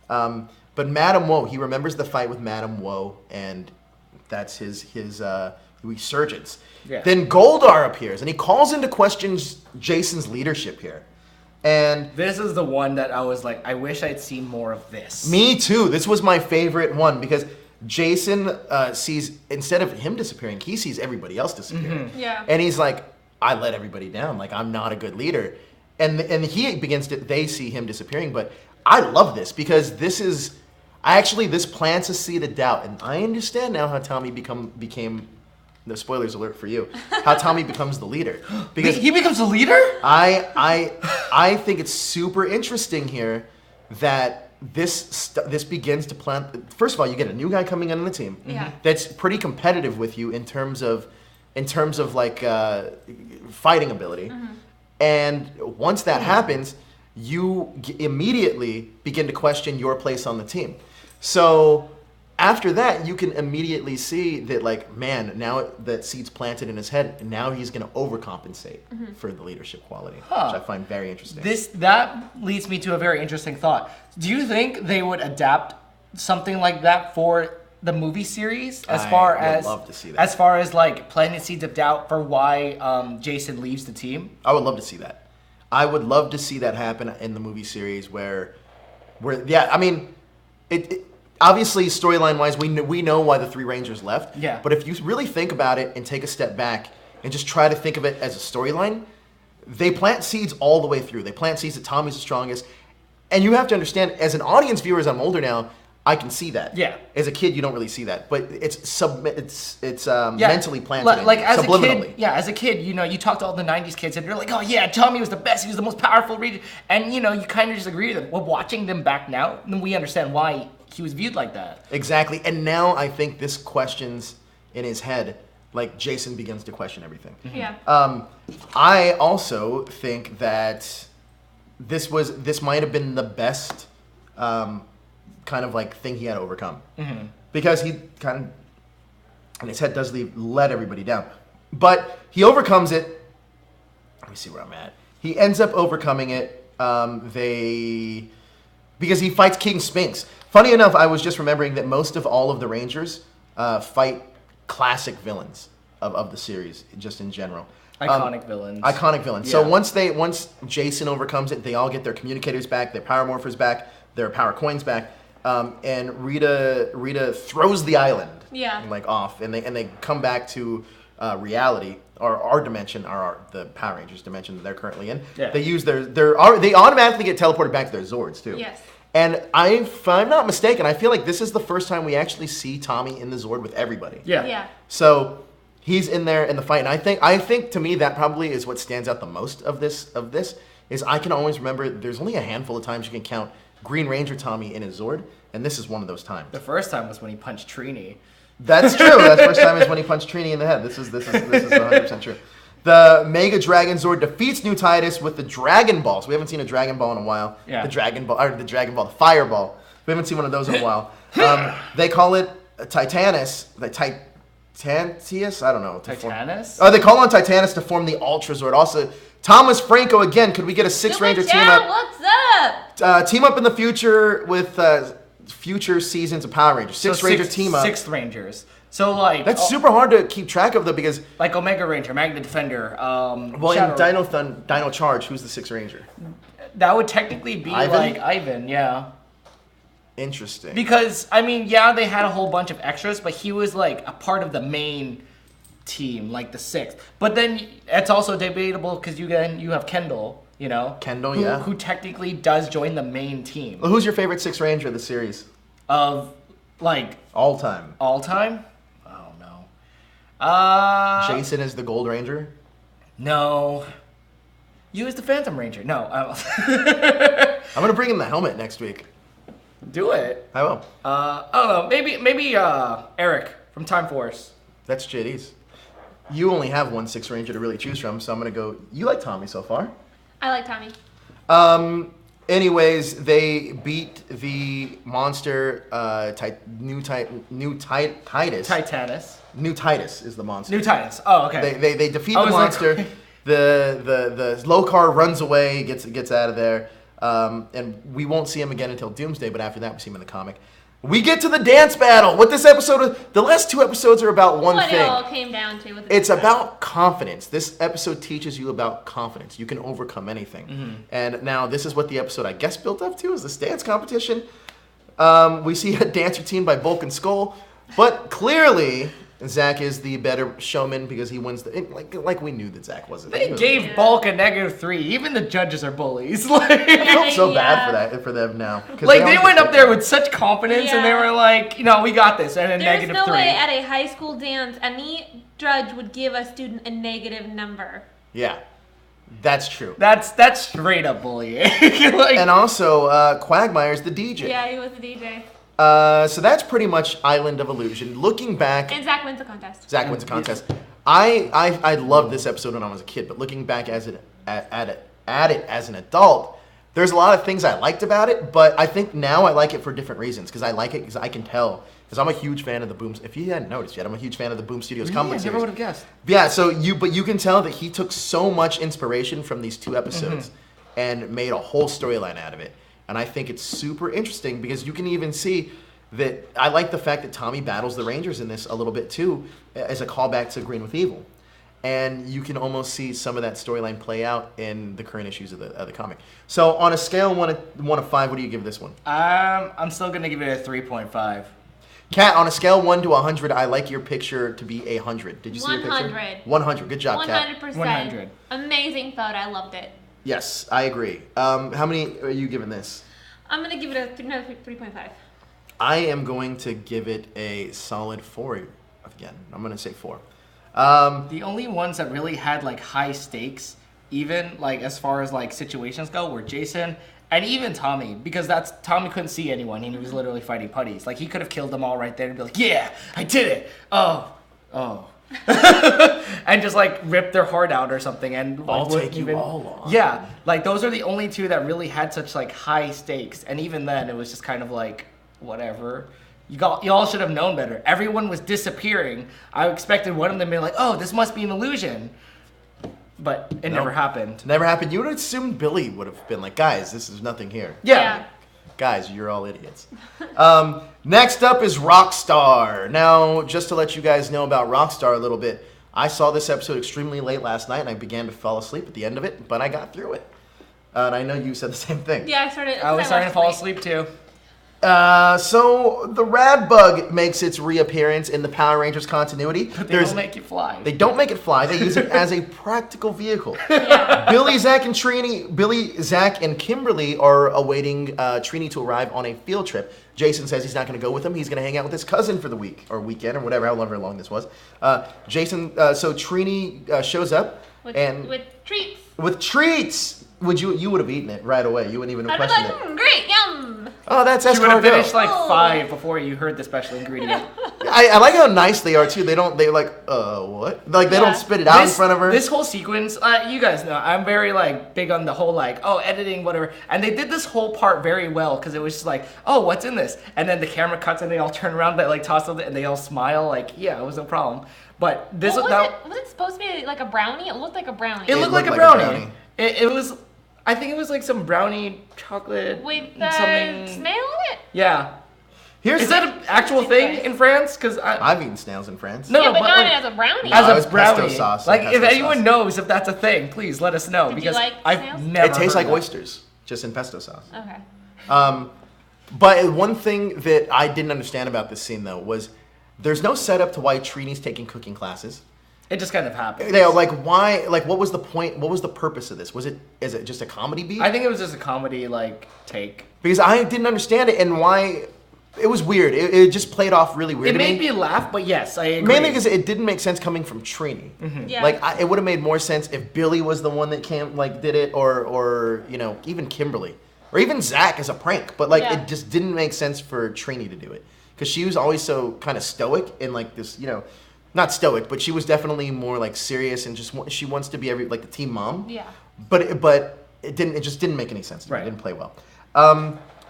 But Madame Woe, he remembers the fight with Madame Woe, and that's his resurgence. Yeah. Then Goldar appears, and he calls into question Jason's leadership here. And this is the one that I was like, I wish I'd seen more of this. Me too. This was my favorite one because Jason sees, instead of him disappearing, he sees everybody else disappearing. Mm-hmm. Yeah. And he's like, I let everybody down. Like, I'm not a good leader. And he begins to, they see him disappearing. But I love this because this plants a seed of doubt. And I understand now how Tommy became, no spoilers alert for you, how Tommy becomes the leader. Because he becomes the leader? I think it's super interesting here that this begins to plant. First of all, you get a new guy coming in on the team that's pretty competitive with you in terms of like fighting ability. Mm-hmm. And once that happens, you immediately begin to question your place on the team. So after that, you can immediately see that, like, man, now that seed's planted in his head, now he's going to overcompensate for the leadership quality, which I find very interesting. That leads me to a very interesting thought. Do you think they would adapt something like that for the movie series? As far as like planting seeds of doubt for why Jason leaves the team? I would love to see that. I would love to see that happen in the movie series where I mean, it obviously, storyline-wise, we know why the three Rangers left. Yeah. But if you really think about it and take a step back and just try to think of it as a storyline, they plant seeds all the way through. They plant seeds that Tommy's the strongest. And you have to understand, as an audience viewer, as I'm older now, I can see that. Yeah. As a kid, you don't really see that. But it's mentally planted like as subliminally. As a kid, you talk to all the 90s kids and you're like, oh yeah, Tommy was the best. He was the most powerful Regent. And, you kind of just agree with them. Well, watching them back now, then we understand why he was viewed like that. Exactly. And now I think this questions in his head, like Jason begins to question everything. Mm-hmm. Yeah. I also think that this might have been the best kind of like thing he had to overcome. Mm-hmm. Because he kind of, in his head does let everybody down. But he overcomes it. Let me see where I'm at. He ends up overcoming it. Because he fights King Sphinx. Funny enough, I was just remembering that most of all of the Rangers fight classic villains of the series, just in general. Iconic villains. Iconic villains. Yeah. So once Jason overcomes it, they all get their communicators back, their power morphers back, their power coins back, and Rita throws the island like off, and they come back to reality, or our dimension, or the Power Rangers dimension that they're currently in. Yeah. They use they automatically get teleported back to their Zords too. Yes. And if I'm not mistaken, I feel like this is the first time we actually see Tommy in the Zord with everybody. Yeah. Yeah. So he's in there in the fight, and I think to me that probably is what stands out the most of this is I can always remember there's only a handful of times you can count Green Ranger Tommy in his Zord, and this is one of those times. The first time was when he punched Trini. That's true. That first time is when he punched Trini in the head. This is 100% true. The Mega Dragon Zord defeats Mutitis with the Dragon Ball. So we haven't seen a Dragon Ball in a while. Yeah. The Fireball. We haven't seen one of those in a while. They call it Titanus. Titanus? I don't know. Titanus? They call on Titanus to form the Ultra Zord. Also, Thomas Franco again. Could we get a Six Ranger team up? What's up? Team up in the future with future seasons of Power Rangers. Six Ranger team up. Six Rangers. So like that's super hard to keep track of though, because like Omega Ranger, Magna Defender. In Dino Charge, who's the Sixth Ranger? That would technically be like Ivan, yeah. Interesting. Because I mean, yeah, they had a whole bunch of extras, but he was like a part of the main team, like the sixth. But then it's also debatable because you have Kendall, you know. Kendall, who technically does join the main team. Well, who's your favorite Sixth Ranger of the series? Of like all time. All time? Oh no. Jason is the Gold Ranger? No. You as the Phantom Ranger? No. I'm gonna bring him the helmet next week. Do it. I will. I don't know. Maybe Eric from Time Force. That's JD's. You only have one Sixth Ranger to really choose from, so I'm gonna go. You like Tommy so far? I like Tommy. Anyways, they beat the monster. Titus. Titanus. Mutitis is the monster. Mutitis. Oh, okay. They defeat the monster. Like... the Lokar runs away, gets out of there, and we won't see him again until Doomsday. But after that, we see him in the comic. We get to the dance battle. What this episode, the last two episodes are about one thing. What it all came down to. It's about confidence. This episode teaches you about confidence. You can overcome anything. Mm-hmm. And now this is what the episode, I guess, built up to, is this dance competition. We see a dance routine by Bulk and Skull, but clearly Zack is the better showman because he wins like we knew that Zack wasn't. They gave Bulk a -3. Even the judges are bullies. I felt so bad for them now. Like they went up there with such confidence and they were like, we got this, and a There's -3. no way at a high school dance any judge would give a student a negative number. Yeah. That's true. That's straight up bullying. And also, Quagmire's the DJ. Yeah, he was the DJ. So that's pretty much Island of Illusion. Looking back, and Zack wins the contest. Zack wins the contest. I loved this episode when I was a kid, but looking back at it as an adult, there's a lot of things I liked about it. But I think now I like it for different reasons. Because I like it because I can tell. Because I'm a huge fan of the Boom. If you hadn't noticed yet, I'm a huge fan of the Boom Studios comic series. I never would have guessed. Yeah. So you can tell that he took so much inspiration from these two episodes and made a whole storyline out of it. And I think it's super interesting because you can even see that I like the fact that Tommy battles the Rangers in this a little bit too, as a callback to Green with Evil. And you can almost see some of that storyline play out in the current issues of the comic. So on a scale of 1 to 5, what do you give this one? I'm still going to give it a 3.5. Kat, on a scale of 1 to 100, I like your picture to be 100. Did you see your picture? 100. 100. Good job, Kat. 100%. 100. Amazing photo. I loved it. Yes, I agree. How many are you giving this? I'm going to give it a 3.5. I am going to give it a solid 4 again. I'm going to say 4. The only ones that really had like high stakes, even like as far as like situations go, were Jason and even Tommy, because Tommy couldn't see anyone. He was literally fighting putties. Like he could have killed them all right there and be like, "Yeah, I did it." Oh. And just like rip their heart out or something, and like, I'll take you all on. Yeah, like those are the only two that really had such like high stakes, and even then it was just kind of like whatever. Y'all should have known better. Everyone was disappearing. I expected one of them to be like, "Oh, this must be an illusion," but it never happened. Never happened. You would have assumed Billy would have been like, "Guys, this is nothing here." Yeah. Guys, you're all idiots. Next up is Rockstar. Now, just to let you guys know about Rockstar a little bit, I saw this episode extremely late last night, and I began to fall asleep at the end of it, but I got through it. And I know you said the same thing. Yeah, I was starting to fall asleep too. So the rad bug makes its reappearance in the Power Rangers continuity. But they don't make it fly. They don't make it fly. They use it as a practical vehicle. Yeah. Billy, Zack, and Kimberly are awaiting Trini to arrive on a field trip. Jason says he's not going to go with them. He's going to hang out with his cousin for the week or weekend or whatever, however long this was. So Trini shows up with treats. With treats. You would have eaten it right away. You wouldn't even have questioned it. Great, yum. Oh, that's escargot. You would have finished like 5 before you heard the special ingredient. I like how nice they are too. They're like, what? Like they don't spit it out in front of her. This whole sequence, you guys know, I'm very like big on the whole like, editing, whatever. And they did this whole part very well because it was just like, what's in this? And then the camera cuts and they all turn around, they like toss it, and they all smile like, yeah, it was no problem. But this was it supposed to be like a brownie? It looked like a brownie. It looked like a brownie. It was. I think it was like some brownie chocolate with something. Snail in it. Yeah. Is that an actual thing in France? Because I've eaten snails in France. No, but not as a brownie. As a brownie. Pesto sauce. Like if anyone knows if that's a thing, please let us know. Did because you like I've snails? never. It tastes like heard oysters, just in pesto sauce. Okay. But one thing that I didn't understand about this scene though was there's no setup to why Trini's taking cooking classes. It just kind of happened. Yeah, like why? Like what was the point? What was the purpose of this? Is it just a comedy beat? I think it was just a comedy like take. Because I didn't understand it and why. It was weird. It just played off really weird. It made me laugh, but yes, I agree. Mainly because it didn't make sense coming from Trini. Mm-hmm. Yeah. Like it would have made more sense if Billy was the one that did it, or even Kimberly, or even Zack as a prank. But it just didn't make sense for Trini to do it because she was always so kind of stoic and like this, not stoic, but she was definitely more like serious and she wants to be the team mom. Yeah. But it just didn't make any sense to me. It didn't play well.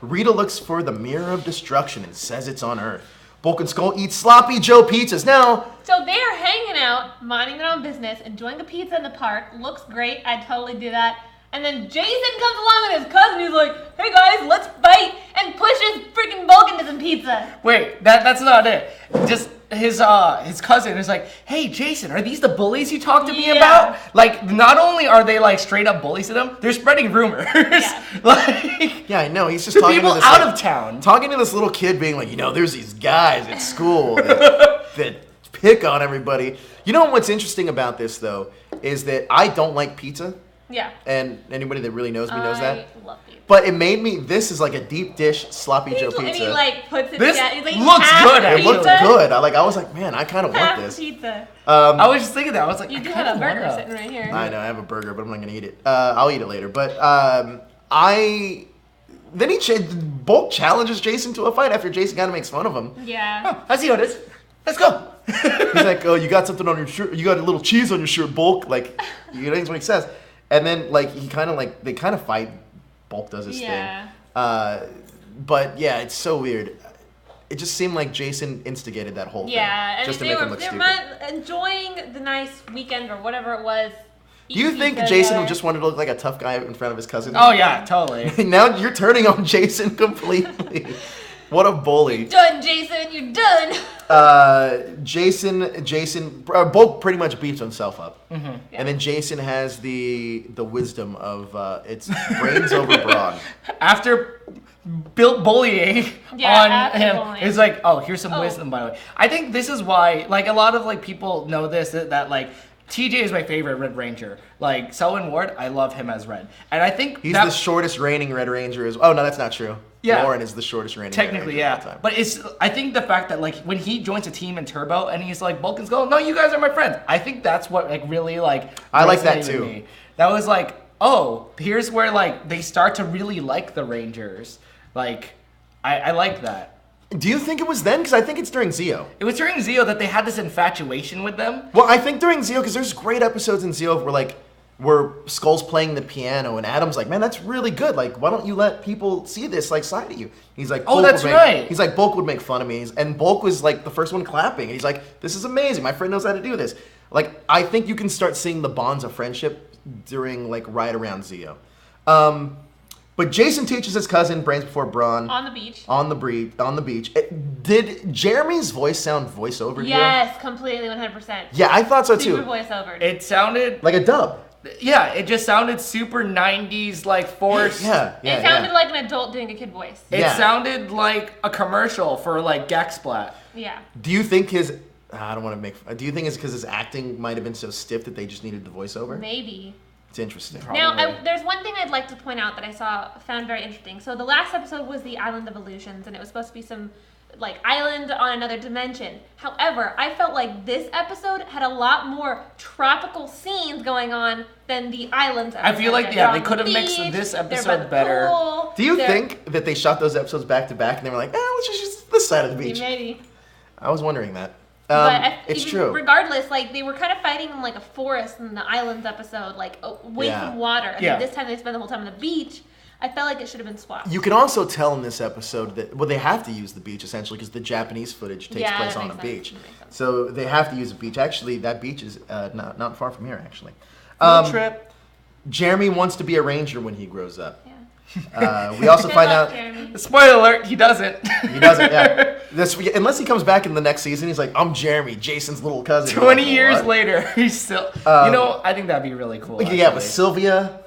Rita looks for the mirror of destruction and says it's on Earth. Bulk and Skull eat sloppy Joe pizzas. Now, so they're hanging out, minding their own business, enjoying a pizza in the park. Looks great. I'd totally do that. And then Jason comes along with his cousin who's like, hey guys, let's fight, and pushes freaking Bulk into some pizza. Wait, that's not it. Just his cousin is like, hey Jason, are these the bullies you talked to me about? Like, not only are they like straight up bullies to them, they're spreading rumors. Yeah, I know. He's just to talking people to this, out of town. Talking to this little kid being like, there's these guys at school that pick on everybody. You know what's interesting about this though is that I don't like pizza. Yeah. And anybody that really knows me knows that. I love pizza. But it made me, this is like a deep dish sloppy Joe pizza. And he puts it this together. looks good. It looked good. I was like, man, I kind of want this. Pizza. I was just thinking that. I was like, you do have a burger sitting right here. I know, I have a burger, but I'm not going to eat it. I'll eat it later. But then Bulk challenges Jason to a fight after Jason kind of makes fun of him. Yeah. I see how it is. Let's go. He's like, oh, you got something on your shirt. You got a little cheese on your shirt, Bulk. That's what he says. And then, they kind of fight. Bulk does his thing. But, yeah, it's so weird. It just seemed like Jason instigated that whole thing. Yeah, just to make him look they stupid. were enjoying the nice weekend or whatever it was. Do you think Jason just wanted to look like a tough guy in front of his cousin? Oh, yeah, totally. Now you're turning on Jason completely. What a bully. You're done, Jason. You're done. Jason, Bulk pretty much beats himself up. Mm-hmm. Yeah. And then Jason has the wisdom of it's brains over brawn. After bullying on him, it's like, here's some wisdom, by the way. I think this is why, a lot of people know this, that TJ is my favorite Red Ranger. Selwyn Ward, I love him as Red. And I think he's the shortest reigning Red Ranger. Oh, no, that's not true. Yeah. Lauren is the shortest reigning technically, Red Ranger of all time. But I think the fact that, when he joins a team in Turbo and he's like, Bulk and Skull, no, you guys are my friends. I think that's what, really, I like that, too. Me. That was here's where, they start to really like the Rangers. I like that. Do you think it was then? Because I think it's during Zeo. It was during Zeo that they had this infatuation with them. Well, I think during Zeo, because there's great episodes in Zeo where Skull's playing the piano and Adam's like, man, that's really good. Why don't you let people see this side of you? He's like, that's right. He's like, Bulk would make fun of me. And Bulk was the first one clapping. And he's like, this is amazing. My friend knows how to do this. I think you can start seeing the bonds of friendship during right around Zeo. But Jason teaches his cousin Brains Before Brawn. On the beach. On the beach. Did Jeremy's voice sound voiceover to you? Yes, completely, 100%. Yeah, I thought so too. Super voiceover. It sounded like a dub. Yeah, it just sounded super 90s, like forced. Yeah. It sounded like an adult doing a kid voice. It sounded like a commercial for like Gexplat. Yeah. Do you think his... I don't want to make... Do you think it's because his acting might have been so stiff that they just needed the voiceover? Maybe. It's interesting. Now, there's one thing I'd like to point out that I found very interesting. So the last episode was the Island of Illusions, and it was supposed to be some like island on another dimension. However, I felt like this episode had a lot more tropical scenes going on than the islands episode. I feel like, they could have mixed this episode better. Do you think that they shot those episodes back to back and they were like, let's just use this side of the beach? Maybe. I was wondering that. It's true. Regardless, like they were kind of fighting in like a forest in the islands episode, like away from water. And then this time they spent the whole time on the beach. I felt like it should have been swapped. You can also tell in this episode that they have to use the beach essentially because the Japanese footage takes place on the beach. So they have to use the beach. Actually, that beach is not far from here. Actually, field trip. Jeremy wants to be a ranger when he grows up. We also find out. Jeremy. Spoiler alert: he doesn't. He doesn't. Yeah. Unless he comes back in the next season, he's like, "I'm Jeremy, Jason's little cousin." 20 years later, he's still. I think that'd be really cool. Yeah, with Sylvia.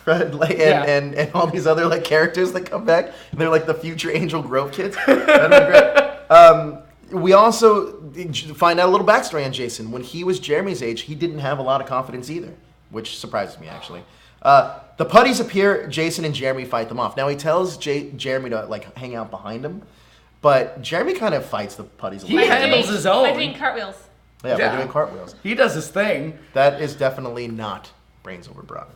And all these other like characters that come back, and they're like the future Angel Grove kids. That'd be great. We also find out a little backstory on Jason. When he was Jeremy's age, he didn't have a lot of confidence either, which surprises me actually. The putties appear. Jason and Jeremy fight them off. Now he tells Jeremy to like hang out behind him, but Jeremy kind of fights the putties. He handles his own by doing cartwheels. Yeah, by doing cartwheels. He does his thing. That is definitely not Brains Over Brawn.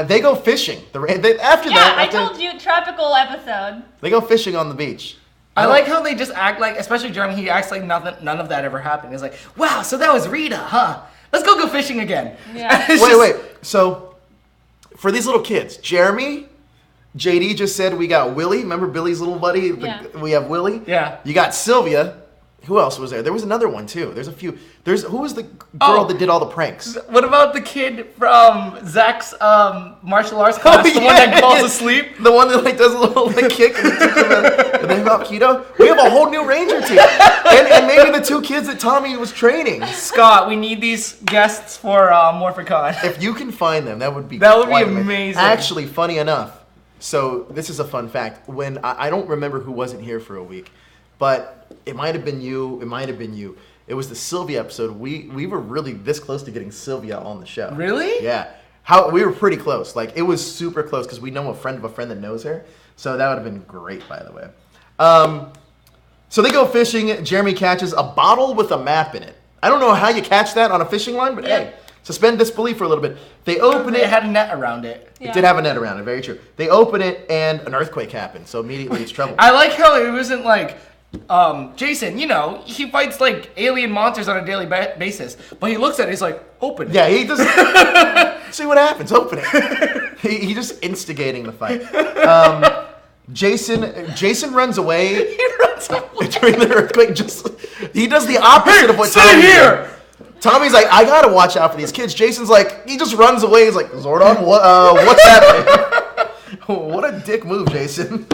They go fishing. I told you, tropical episode. They go fishing on the beach. I like how they just act like, especially Jeremy, he acts like none of that ever happened. He's like, wow, so that was Rita, huh? Let's go fishing again. Yeah. Wait. So, for these little kids, Jeremy, JD just said we got Willie. Remember Billy's little buddy? We have Willie. Yeah. You got Sylvia. Who else was there? There was another one too. There's a few. Who was the girl that did all the pranks? What about the kid from Zack's martial arts class? The one that falls asleep? The one that like does a little like kick and they have keto? We have a whole new ranger team. And maybe the two kids that Tommy was training. Scott, we need ththese guests for Morphicon. If you can find them, that would be amazing. Actually, funny enough. So this is a fun fact. When I don't remember who wasn't here for a week, but it might have been you. It was the Sylvia episode. We were really this close to getting Sylvia on the show. Really? Yeah. We were pretty close. Like it was super close because we know a friend of a friend that knows her. So that would have been great, by the way. So they go fishing. Jeremy catches a bottle with a map in it. I don't know how you catch that on a fishing line, but hey, suspend disbelief for a little bit. They open it. It had a net around it. It did have a net around it. Very true. They open it and an earthquake happened. So immediately it's trouble. I like how it wasn't like. Jason, he fights like alien monsters on a daily basis, but he looks at it, he's like, open it. Yeah, he just see what happens, open it. He just instigating the fight. Jason runs away. He runs away during the earthquake. He does the opposite of what Tommy here. Tommy's like, I gotta watch out for these kids. Jason's like, he just runs away. He's like, Zordon, what's happening? What a dick move, Jason.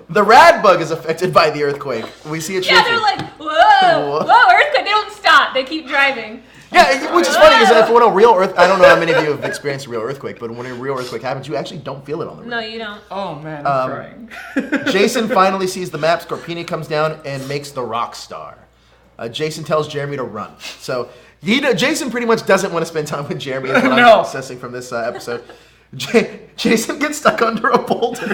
The rad bug is affected by the earthquake. We see it shaking. Yeah, they're like, whoa, earthquake. They don't stop. They keep driving. Yeah, which is funny because when a real I don't know how many of you have experienced a real earthquake, but when a real earthquake happens, you actually don't feel it on the road. No, you don't. Oh, man, I'm crying. Jason finally sees the map. Scorpina comes down and makes the Rockstar. Jason tells Jeremy to run. So Jason pretty much doesn't want to spend time with Jeremy. That's what I'm assessing from this episode. Jason gets stuck under a boulder.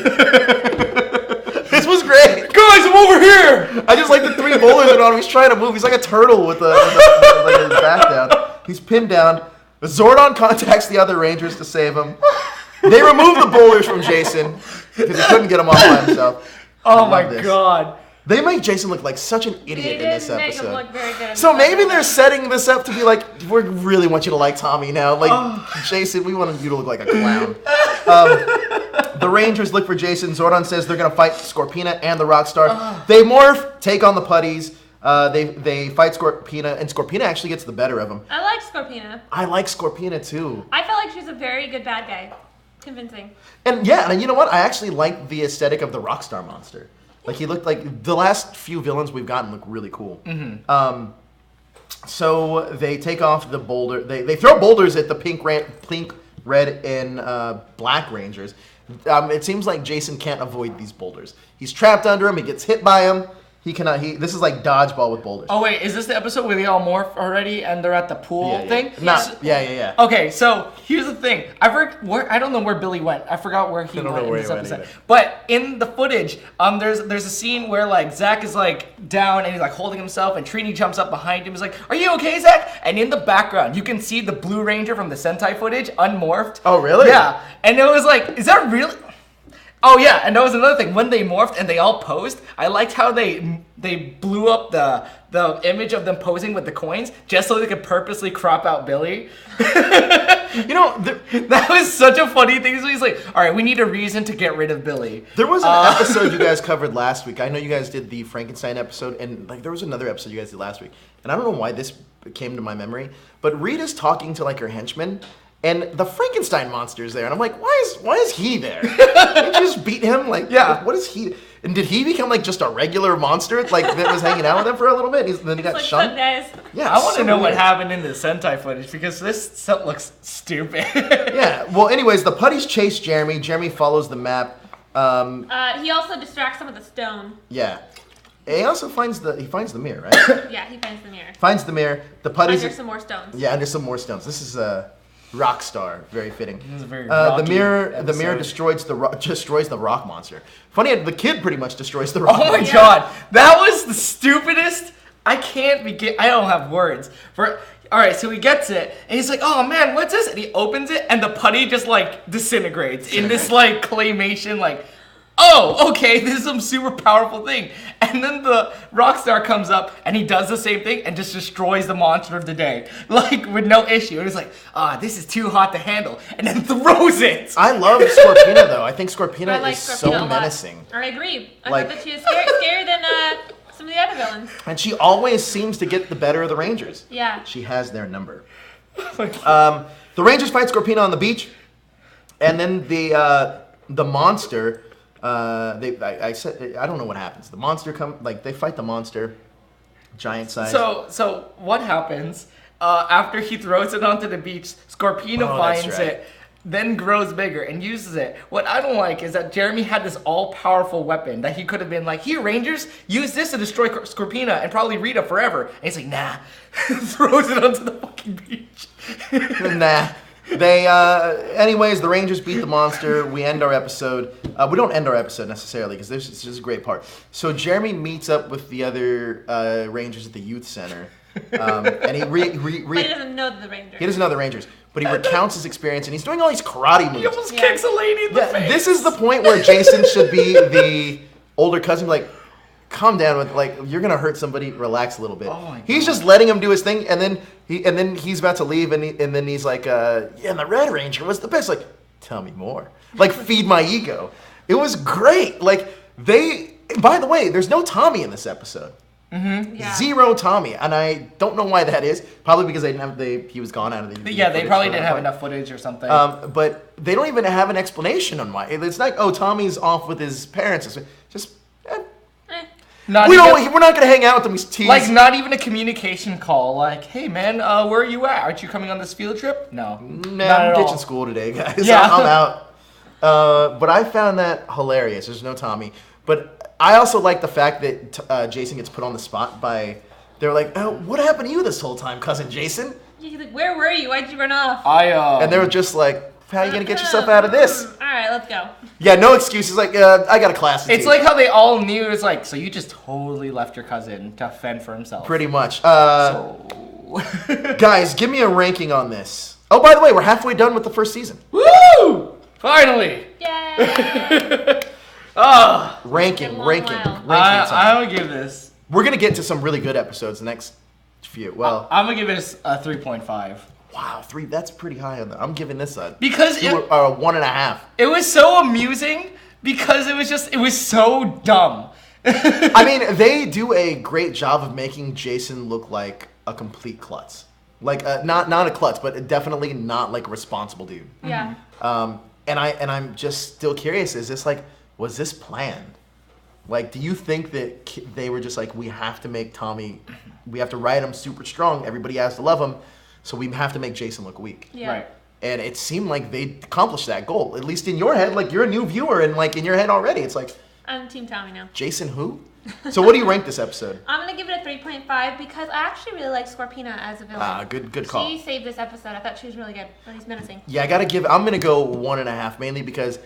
This was great. Guys, I'm over here. I just like the three boulders that are on him. He's trying to move. He's like a turtle with his back down. He's pinned down. Zordon contacts the other Rangers to save him. They remove the boulders from Jason because he couldn't get them off by himself. Oh my god. They make Jason look like such an idiot in this make episode. him look very good So maybe they're setting this up to be like, we really want you to like Tommy now. Like, Jason, we want you to look like a clown. The Rangers look for Jason. Zordon says they're going to fight Scorpina and the Rockstar. They morph, take on the putties. They fight Scorpina, and Scorpina actually gets the better of them. I like Scorpina. I like Scorpina, too. I felt like she's a very good bad guy. Convincing. And yeah, and you know what? I actually like the aesthetic of the Rockstar monster. Like he looked like the last few villains we've gotten look really cool. Mm-hmm. So they take off the boulder. They throw boulders at the pink, red, and black Rangers. It seems like Jason can't avoid these boulders. He's trapped under them. He gets hit by them. He cannot. This is like dodgeball with boulders. Oh wait, is this the episode where they all morph already and they're at the pool thing? Yeah. Okay, so here's the thing. I don't know where Billy went. I forgot where he went in this episode. But in the footage, there's a scene where like Zack is like down and he's like holding himself, and Trini jumps up behind him. He's like, "Are you okay, Zack?" And in the background, you can see the Blue Ranger from the Sentai footage unmorphed. Oh really? Yeah, and it was like, is that really? Oh yeah, and that was another thing. When they morphed and they all posed, I liked how they blew up the image of them posing with the coins just so they could purposely crop out Billy. You know, that was such a funny thing. So he's like, all right, we need a reason to get rid of Billy. There was an episode you guys covered last week. I know you guys did the Frankenstein episode, and like there was another episode you guys did last week. And I don't know why this came to my memory, but Rita's talking to like her henchman. And the Frankenstein monster's there, and I'm like, why is he there? Did you just beat him? Like, yeah. What is he? And did he become like just a regular monster, like that was hanging out with him for a little bit? Then he got like shunned. Yeah, I want to know what happened in the Sentai footage because this looks stupid. Yeah. Well, anyways, the putties chase Jeremy. Jeremy follows the map. He also distracts some of the stone. Yeah. He also finds the mirror, right? Yeah, he finds the mirror. Finds the mirror. The putties. Under some more stones. Yeah, under some more stones. This is Rockstar, very fitting. This is very the mirror destroys the rock monster. Funny, the kid pretty much destroys the rock. Oh my god, that was the stupidest. I don't have words for. All right, so he gets it, and he's like, "Oh man, what's this?" And he opens it, and the putty just like disintegrates in this like claymation like. Oh, okay, this is some super powerful thing. And then the Rockstar comes up and he does the same thing and just destroys the monster of the day. Like, with no issue. And he's like, this is too hot to handle. And then throws it. I love Scorpina, though. I think Scorpina is so menacing. I agree. I thought that she was scarier than some of the other villains. And she always seems to get the better of the Rangers. Yeah. She has their number. The Rangers fight Scorpina on the beach. And then the monster... I don't know what happens. The monster they fight the monster, giant size. So what happens after he throws it onto the beach? Scorpina finds it, then grows bigger and uses it. What I don't like is that Jeremy had this all-powerful weapon that he could have been like, "Here, Rangers, use this to destroy Scorpina and probably Rita forever." And he's like, "Nah," throws it onto the fucking beach. Nah. Anyways, the Rangers beat the monster. We end our episode. We don't end our episode necessarily because this is a great part. So Jeremy meets up with the other Rangers at the youth center, and he but he doesn't know the Rangers. He doesn't know the Rangers, but he recounts his experience, and he's doing all these karate moves. He almost kicks a lady in the face. This is the point where Jason should be the older cousin, like. Calm down with you're gonna hurt somebody. Relax a little bit. Oh he's just letting him do his thing, and then he's about to leave, and then he's like, yeah, and the Red Ranger was the best. Like, tell me more. Like, feed my ego. It was great. Like by the way, there's no Tommy in this episode. Mm-hmm. Yeah. Zero Tommy, and I don't know why that is. Probably because he was gone out of the. Yeah, they probably didn't have enough footage or something. But they don't even have an explanation on why. It's like, oh, Tommy's off with his parents. Just. We're not gonna hang out with them. He's teased. Like, not even a communication call. Like, hey man, where are you at? Aren't you coming on this field trip? No. I'm ditching school today, guys. Yeah. I'm out. But I found that hilarious. There's no Tommy. But I also like the fact that Jason gets put on the spot by. They're like, oh, what happened to you this whole time, cousin Jason? He's like, where were you? Why'd you run off? And they were just like. How are you going to get yourself out of this? All right, let's go. Yeah, no excuses. Like, I got a class to teach. It's like how they all knew. It's like, so you just totally left your cousin to fend for himself. Pretty much. Guys, give me a ranking on this. Oh, by the way, we're halfway done with the first season. Woo! Finally! Yay! Ranking. I would give this. We're going to get to some really good episodes the next few. Well, I'm going to give it a 3.5. Wow, 3, that's pretty high on that. I'm giving this a 1.5. It was so amusing because it was so dumb. I mean, they do a great job of making Jason look like a complete klutz. Like, not a klutz, but definitely not like a responsible dude. Yeah. And And I'm just still curious. Is this like, was this planned? Like, do you think that they were just like, we have to make Tommy, we have to write him super strong. Everybody has to love him, so we have to make Jason look weak. Yeah. Right. And it seemed like they accomplished that goal. At least in your head, like you're a new viewer, and like in your head already, it's like, I'm Team Tommy now. Jason who? So what do you rank this episode? I'm gonna give it a 3.5 because I actually really like Scorpina as a villain. Good call. She saved this episode. I thought she was really good. But he's menacing. Yeah, I'm gonna go 1.5 mainly because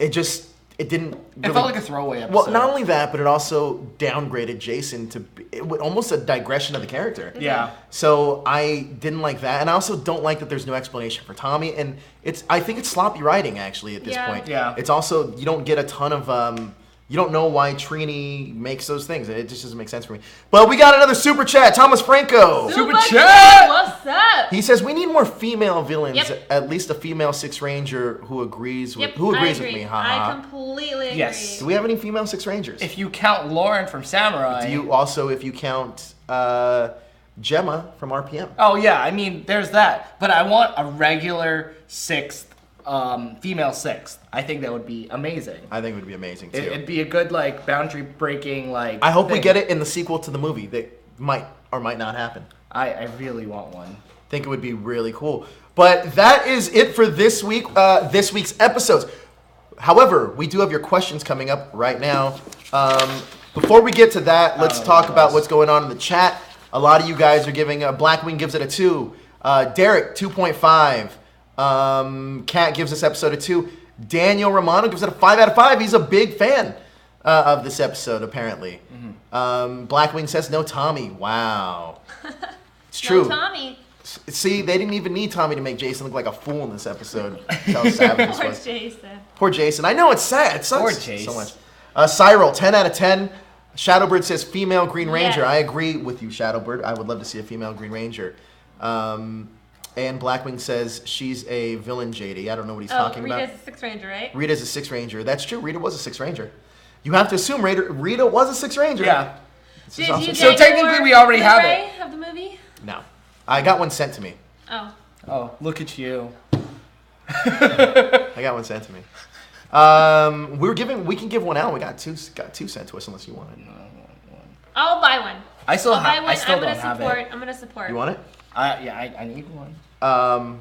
it didn't. It felt like a throwaway episode. Well, not only that, but it also downgraded Jason to almost a digression of the character. Yeah. So I didn't like that, and I also don't like that there's no explanation for Tommy, and I think it's sloppy writing actually at this point. Yeah. It's also you don't get a ton of you don't know why Trini makes those things. It just doesn't make sense for me. But we got another super chat. Thomas Franco. Super chat. What's up? He says we need more female villains. Yep. At least a female Six Ranger who agrees with with me. I completely agree. Yes. Do we have any female Six Rangers? If you count Lauren from Samurai. Do you also, if you count Gemma from RPM? Oh yeah, I mean there's that. But I want a regular female sixth. I think that would be amazing. I think it would be amazing too. It'd be a good like boundary breaking like. I hope we get it in the sequel to the movie. That might or might not happen. I really want one. Think it would be really cool. But that is it for this week. This week's episodes. However, we do have your questions coming up right now. Before we get to that, let's talk about what's going on in the chat. A lot of you guys are giving Blackwing gives it a 2. Derek 2.5. Kat gives this episode a 2. Daniel Romano gives it a 5 out of 5. He's a big fan of this episode, apparently. Mm-hmm. Blackwing says no Tommy. Wow. It's true. No Tommy. See, they didn't even need Tommy to make Jason look like a fool in this episode. How savage this Poor was. Jason. Poor Jason. I know it's sad. It sucks Poor Jason. so much. Cyril, 10 out of 10. Shadowbird says female Green Ranger. Yes. I agree with you, Shadowbird. I would love to see a female Green Ranger. And Blackwing says she's a villain, JD. I don't know what he's talking about. Rita's a Six Ranger, right? Rita's a Six Ranger. That's true. Rita was a Six Ranger. You have to assume Rita was a Six Ranger. Yeah. Did you get So technically we already have it. of the movie? No. I got one sent to me. Oh. Oh, look at you. I got one sent to me. We can give one out. We got two sent to us unless you want it. I'll buy one. I still don't have it. I'm gonna support. You want it? I need one.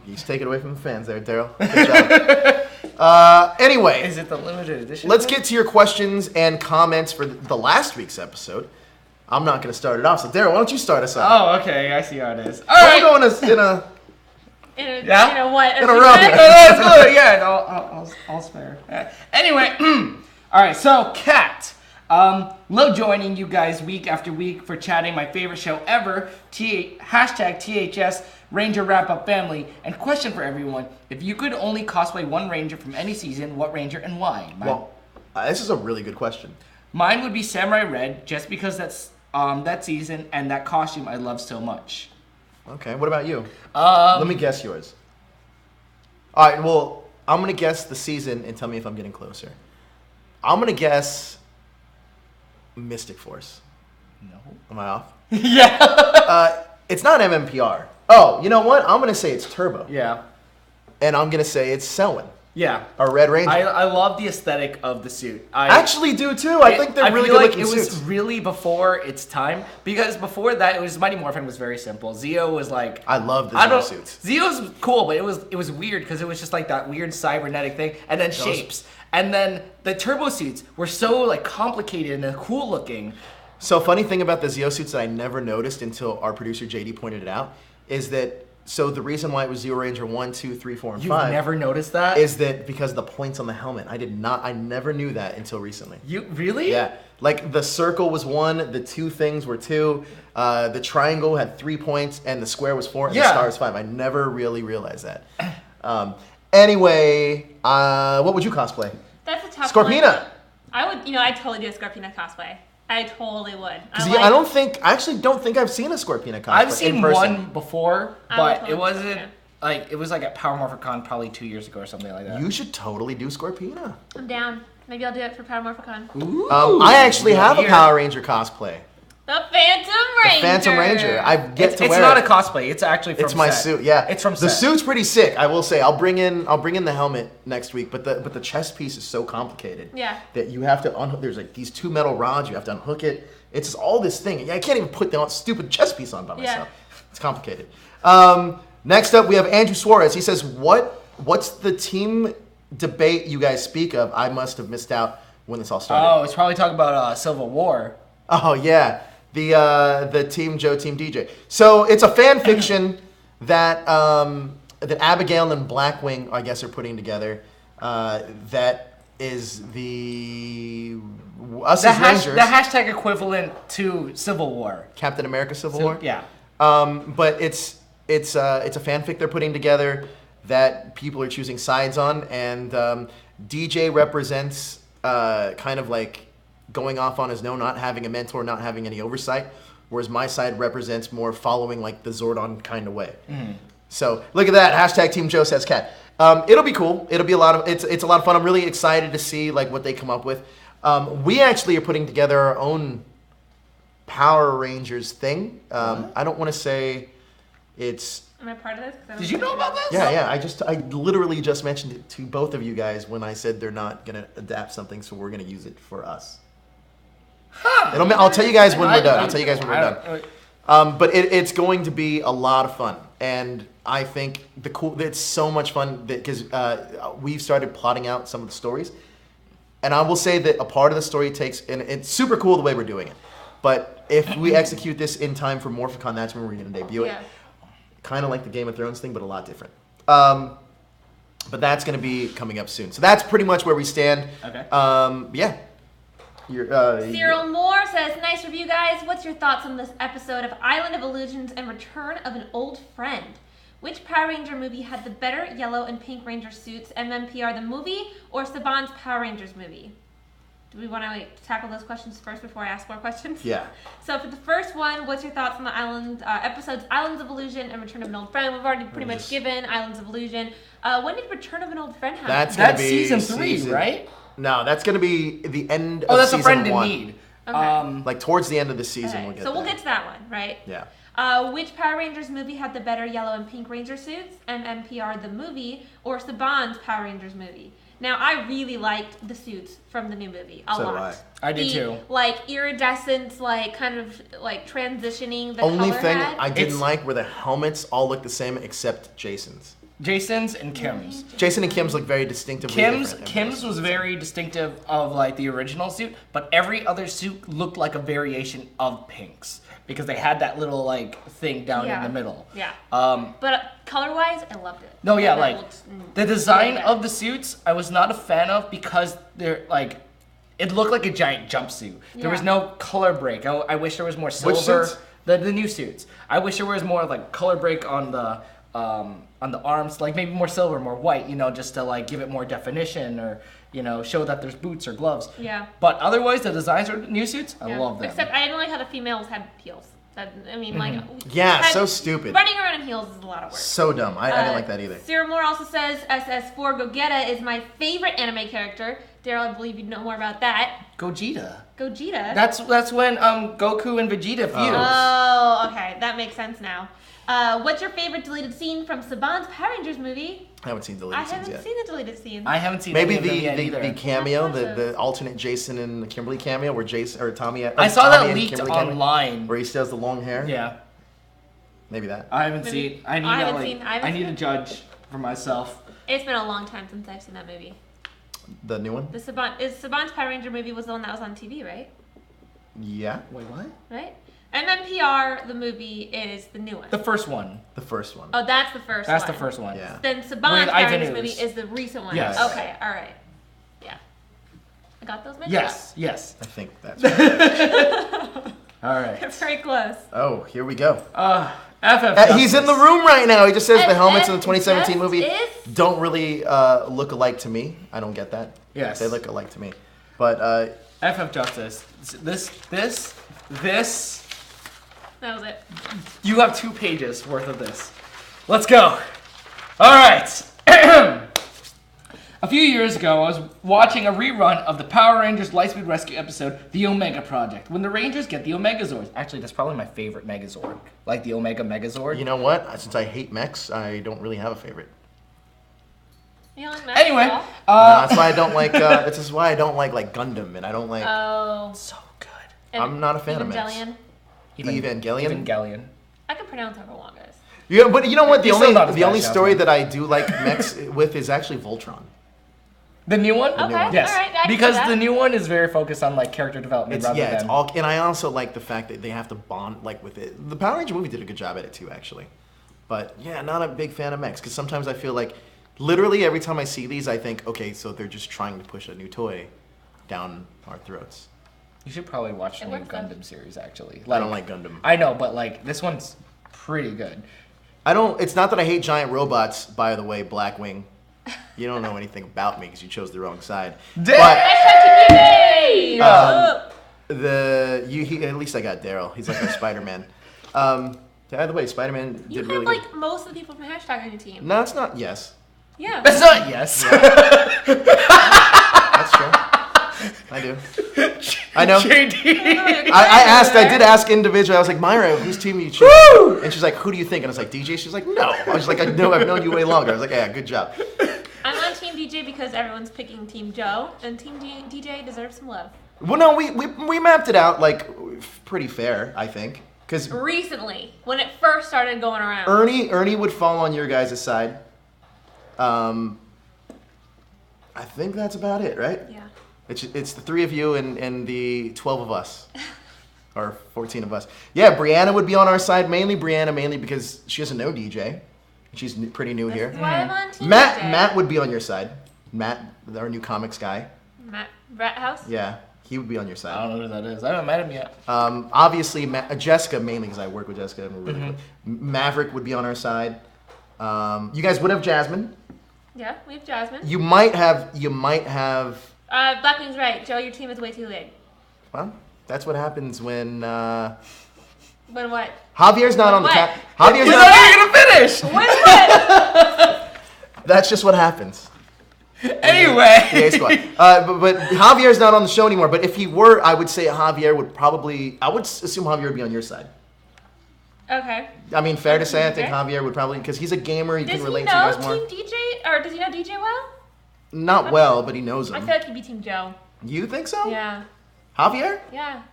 You just take it away from the fans there, Darrell. Good job. Anyway. Is it the limited edition? Let's get to your questions and comments for the last week's episode. I'm not going to start it off, so Darrell, why don't you start us off? Oh, okay. I see how it is. All right. We're going in a... In a what? In a row. That's good. Yeah, I'll spare. Anyway, all right. So, Kat, love joining you guys week after week for chatting my favorite show ever. Hashtag THS Ranger Wrap Up Family. And question for everyone: if you could only cosplay one Ranger from any season, what Ranger and why? This is a really good question. Mine would be Samurai Red, just because that's that season and that costume I love so much. Okay, what about you? Let me guess yours. All right, well, I'm going to guess the season and tell me if I'm getting closer. I'm going to guess Mystic Force. No. Am I off? Yeah. It's not MMPR. Oh, you know what? I'm going to say it's Turbo. Yeah. And I'm going to say it's Selwyn. Yeah. Or Red Ranger. I love the aesthetic of the suit. I actually do too. I think they're really good looking suits. It was really before its time, because before that it was Mighty Morphin was very simple. Zeo was like, I love the Zeo suits. Zeo's cool, but it was weird because it was just like that weird cybernetic thing, and then shapes, and then the turbo suits were so like complicated and cool looking. So funny thing about the Zeo suits that I never noticed until our producer JD pointed it out is that. So the reason why it was Zeo Ranger 1, 2, 3, 4, and 5... You've never noticed that? Is that because of the points on the helmet. I never knew that until recently. You really? Yeah. Like the circle was 1, the 2 things were 2, the triangle had 3 points, and the square was 4, and the star is 5. I never really realized that. Anyway, what would you cosplay? That's a tough Scorpina! One. I'd totally do a Scorpina cosplay. I totally would. I actually don't think I've seen a Scorpina cosplay. I've seen one before, but totally it wasn't it was like at Power Morphicon probably 2 years ago or something like that. You should totally do Scorpina. I'm down. Maybe I'll do it for Power Morphicon. Ooh, I actually have a Power Ranger cosplay. The Phantom Ranger. The Phantom Ranger. I get to wear it. It's not a cosplay. It's actually from It's my set. suit. Yeah, it's from the set. suit's pretty sick. I will say. I'll bring in the helmet next week. But the chest piece is so complicated. Yeah. That you have to unhook. There's like these 2 metal rods. You have to unhook it. It's just all this thing. I can't even put the stupid chest piece on by myself. It's complicated. Next up, we have Andrew Suarez. He says, "What's the team debate you guys speak of? I must have missed out when this all started." Oh, it's probably talking about Civil War. Oh yeah, the Team Joe, Team DJ. So it's a fan fiction that that Abigail and Blackwing, I guess, are putting together. That is us as Rangers. The hashtag equivalent to Civil War. Captain America Civil War. Yeah. But it's a fanfic they're putting together that people are choosing sides on, and DJ represents kind of like going off on his own, not having a mentor, not having any oversight, whereas my side represents more following like the Zordon kind of way. So look at that, hashtag Team Joe says cat. It'll be cool. It'll be it's a lot of fun. I'm really excited to see like what they come up with. We actually are putting together our own Power Rangers thing. I don't want to say it's. Am I part of this? Did you know about this? Yeah. I literally just mentioned it to both of you guys when I said they're not gonna adapt something, so we're gonna use it for us. Huh. I'll tell you guys when we're done. But it's going to be a lot of fun, and I think it's so much fun because we've started plotting out some of the stories, and I will say that a part of the story takes, and it's super cool the way we're doing it. But if we execute this in time for MorphiCon, that's when we're going to debut it. Kind of like the Game of Thrones thing, but a lot different. But that's going to be coming up soon. So that's pretty much where we stand. Okay. Yeah. Cyril Moore says, "Nice review, guys. What's your thoughts on this episode of Island of Illusions and Return of an Old Friend? Which Power Ranger movie had the better yellow and pink Ranger suits, MMPR the movie or Saban's Power Rangers movie?" Do we want to tackle those questions first before I ask more questions? Yeah. So for the first one, what's your thoughts on the episodes Islands of Illusion and Return of an Old Friend? We've already pretty much given Islands of Illusion. When did Return of an Old Friend happen? That's season 3, right? No, that's going to be the end of season 1. Oh, that's A Friend in Need. Okay. Like towards the end of the season, Okay. we'll get So we'll get to that one, right? Yeah. Which Power Rangers movie had the better yellow and pink Ranger suits? MMPR the movie or Saban's Power Rangers movie? Now, I really liked the suits from the new movie a lot. I did too. Like iridescent, like kind of like transitioning the Only color thing had. I didn't like were the helmets all look the same except Jason's. Jason's and Kim's. Jason and Kim's look very distinctively different. Kim's was very distinctive of like the original suit, but every other suit looked like a variation of Pink's because they had that little like thing down in the middle. Yeah. But color-wise, I loved it. No, yeah, like the design of the suits, I was not a fan of because they're like, it looked like a giant jumpsuit. There was no color break. I wish there was more silver. Which suits? The new suits. I wish there was more like color break on the arms, like maybe more silver, more white, just to like give it more definition or, show that there's boots or gloves. Yeah. But otherwise, the designs for new suits, I love them. Except I didn't like how the females had heels. So stupid. Running around in heels is a lot of work. So dumb. I didn't like that either. Cyril Moore also says SS4 Gogeta is my favorite anime character. Darrell, I believe you know more about that. Gogeta. That's when Goku and Vegeta fused. Oh, okay. That makes sense now. What's your favorite deleted scene from Saban's Power Rangers movie? I haven't seen deleted scenes yet. I haven't seen the deleted scenes. I haven't seen maybe the cameo, the alternate Jason and Kimberly cameo where Tommy. I saw that leaked online where he still has the long hair. Yeah. Maybe that. I haven't seen. I need to judge for myself. It's been a long time since I've seen that movie. The new one? Saban's Power Ranger movie was the one that was on TV, right? Yeah. Wait, what? Right? MMPR, the movie, is the new one. The first one. Oh, that's the first one. That's the first one. Yeah. Then Saban's Power Rangers movie is the recent one. Yes. Okay, all right. Yeah. I got those mixed up? Yes. I think that's right. All right. It's very close. Oh, here we go. He's in the room right now. He just says the helmets in the 2017 movie don't really look alike to me. I don't get that. Yes. They look alike to me. But FF Justice. This. That was it. You have 2 pages worth of this. Let's go. All right. A few years ago, I was watching a rerun of the Power Rangers Lightspeed Rescue episode, The Omega Project, when the Rangers get the Megazords. Actually, that's probably my favorite Megazord. Like the Omega Megazord. You know what? Since I hate mechs, I don't really have a favorite. You don't like mechs Anyway, at all? No, that's why I don't like. This is why I don't like Gundam, and I don't like. Oh. so good. I'm not a fan of mechs. Evangelion? Evangelion. I can pronounce however long it is. Yeah, but you know what? The You're still not as only bad as story Jasmine. that I do like mechs with is actually Voltron. The new one? Okay, Yes. all right. I can Because see that. the new one is very focused on like character development rather It's than... all, and I also like the fact that they have to bond like with it. The Power Ranger movie did a good job at it too, actually. But yeah, not a big fan of mechs because sometimes I feel like, literally every time I see these, I think, okay, so they're just trying to push a new toy down our throats. You should probably watch the It new works, though. Gundam series, actually. I don't like Gundam. I know, but like this one's pretty good. It's not that I hate giant robots, by the way, Blackwing. You don't know anything about me because you chose the wrong side. But Yay! at least I got Darrel. He's like our Spider-Man. By the way, Spider-Man did You have really like good. most of the people from hashtag on your team. No, it's not. Yes, Yeah. That's not yes. that's true. I do. I know. JD. I did ask individually. I was like, Myra, whose team do you choose? Woo! And she's like, who do you think? And I was like, DJ. She's like, no. I was like, I know, I've known you way longer. I was like, yeah, good job. I'm on Team DJ because everyone's picking Team Joe, and Team DJ deserves some love. Well, no, we mapped it out like pretty fair, I think, because Recently, when it first started going around. Ernie would fall on your guys' side. I think that's about it, right? Yeah. It's the 3 of you and the 12 of us. Or 14 of us. Yeah, Brianna would be on our side, mainly because she doesn't know DJ. She's pretty new here. That's why I'm on Team Matt DJ. Matt would be on your side. Matt, our new comics guy. Matt Rat House? Yeah, he would be on your I side. don't know who that is. I haven't met him yet. Obviously, Jessica mainly because I work with Jessica. And we're really close. Maverick would be on our side. You guys would have Jasmine. Yeah, we have Jasmine. You might have. Blackwing's right. Joe, your team is way too big. Well, that's what happens when When what? Javier's not on the What? cap. Javier's He's not. not even gonna finish. When what? That's just what happens. Anyway. Yeah, squad. But Javier's not on the show anymore. But if he were, I would say Javier would probably. I would assume Javier would be on your side. Okay. I mean, fair to say, I think Okay. Javier would probably because he's a gamer. He Does can he relate to know you guys more. Team DJ? Or does he know DJ well? Not well, but he knows I him. feel like he'd be Team Joe. You think so? Yeah. Javier? Yeah.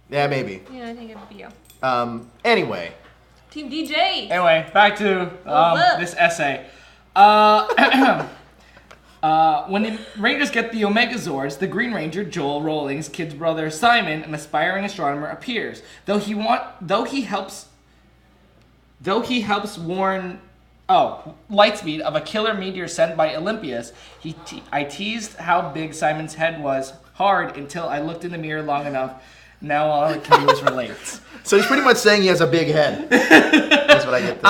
Yeah, maybe. Yeah, I think it would be you. Anyway. Team DJ. Anyway, back to What's up? this essay. When the Rangers get the Megazords, the Green Ranger, Joel Rowling's kid's brother Simon, an aspiring astronomer, appears. Though he helps warn Lightspeed of a killer meteor sent by Olympius, I teased how big Simon's head was hard until I looked in the mirror long enough. Now all I can do is relate. So he's pretty much saying he has a big head. That's what I get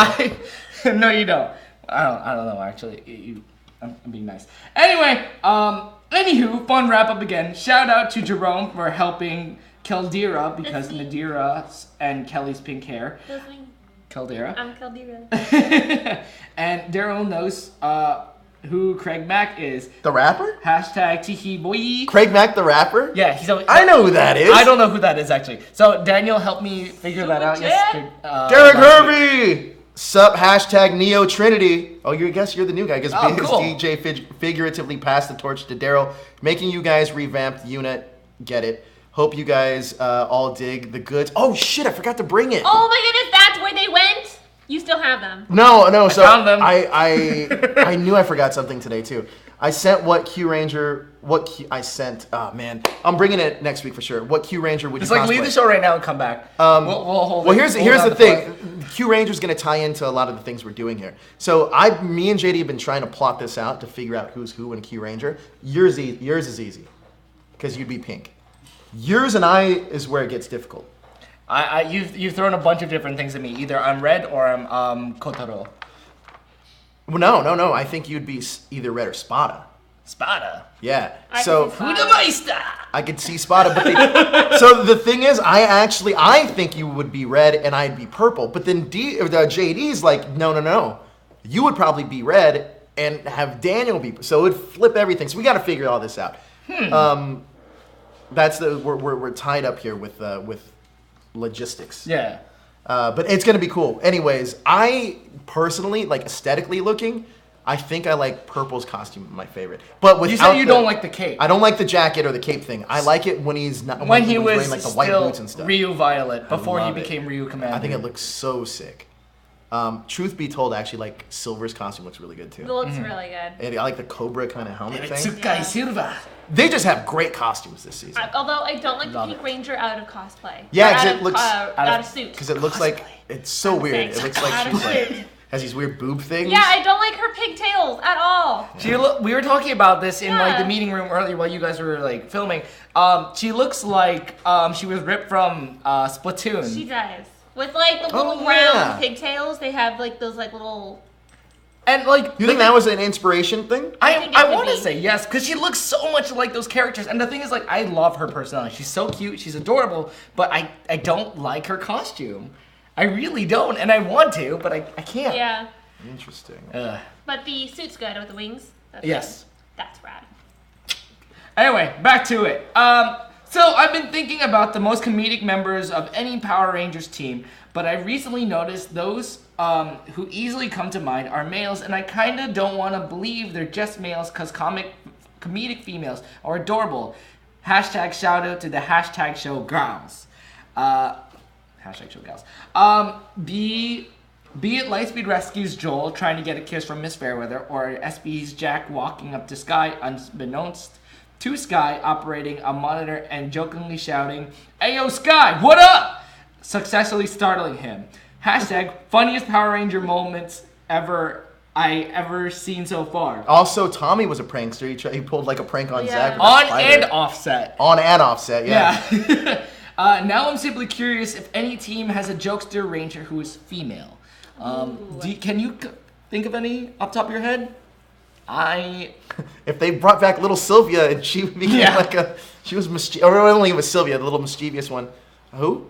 there. No, you don't. I don't know, actually. I'm being nice. Anyway, anywho, fun wrap up again. Shout out to Jerome for helping Caldera because That's me. Nadira and Kelly's pink hair. That's me. Caldera. I'm Caldera. And Darrel knows who Craig Mack is. The rapper? Hashtag Teehee Boy. Craig Mack, the rapper? Yeah, he's always, I know who that is. I don't know who that is, actually. So Daniel helped me figure that out Super yesterday. Derek last week. Hervey! Sup, hashtag Neo Trinity. Oh, you guess you're the new guy. Because Oh, cool. DJ figuratively passed the torch to Darrel, making you guys revamp the unit. Get it. Hope you guys all dig the goods. Oh, shit, I forgot to bring it. Oh my goodness, that's where they went? You still have them. No, so found them. I knew I forgot something today too. I sent I sent. Oh man, I'm bringing it next week for sure. What Q Ranger would Just you like leave cosplay? the show right now and come back. We'll hold Well, it- here's hold the down thing. Q Ranger's gonna tie into a lot of the things we're doing here. So me and JD have been trying to plot this out to figure out who's who in Q Ranger. Yours is easy, because you'd be pink. Yours and I is where it gets difficult. You've thrown a bunch of different things at me. Either I'm red or I'm Kotaro. Well, no. I think you'd be either red or Spada. Spada. Yeah. I So can see Fudameista. I could see Spada, but so the thing is, I think you would be red and I'd be purple. But then JD's like, no. You would probably be red and have Daniel be. So it would flip everything. So we got to figure all this out. That's we're tied up here with logistics. Yeah. But it's gonna be cool. Anyways, I personally like aesthetically looking. I think I like Purple's costume my favorite. But you said you don't like the cape. I don't like the jacket or the cape thing. I like it when he's not when he was was wearing like the white boots and stuff. Ryu Violet before he love became Ryu Commander. I think it looks so sick. Truth be told, actually, like Silver's costume looks really good too. It looks really good. And I like the Cobra kind of helmet thing. Tsukai Silva. They just have great costumes this season. Although I don't like the Pink Ranger out of cosplay. Yeah, Or because out it looks out of suit. Because it looks like it's so weird. It looks like Out of she's like suit. has these weird boob things. Yeah, I don't like her pigtails at all. We were talking about this in like the Yeah. meeting room earlier while you guys were like filming. She looks like she was ripped from Splatoon. She does. With like the little round pigtails, they have like those like little. And like, You think that was an inspiration thing? think it I could want to be. say yes, because she looks so much like those characters. And the thing is, like, I love her personality. She's so cute, she's adorable, but I don't like her costume. I really don't, and I want to, but I can't. Yeah. Interesting. But the suit's good with the wings. That's Yes. good. That's rad. Anyway, back to it. So I've been thinking about the most comedic members of any Power Rangers team, but I recently noticed those who easily come to mind are males, and I kind of don't want to believe they're just males because comedic females are adorable. Hashtag shout out to the hashtag show gals. Hashtag show gals. Be it Lightspeed rescues Joel trying to get a kiss from Miss Fairweather, or SB's Jack walking up to Sky unbeknownst to Sky, operating a monitor and jokingly shouting, "Ayo Sky, what up?" successfully startling him. Hashtag funniest Power Ranger moments I ever seen so far. Also, Tommy was a prankster. He pulled like a prank on Yeah. Zack. with a On spider. and offset. On and offset, yeah. Yeah. Now I'm simply curious if any team has a jokester ranger who is female. Can you think of any off the top of your head? If they brought back little Sylvia and she became she was mischievous, or only it was Sylvia, the little mischievous one. Who?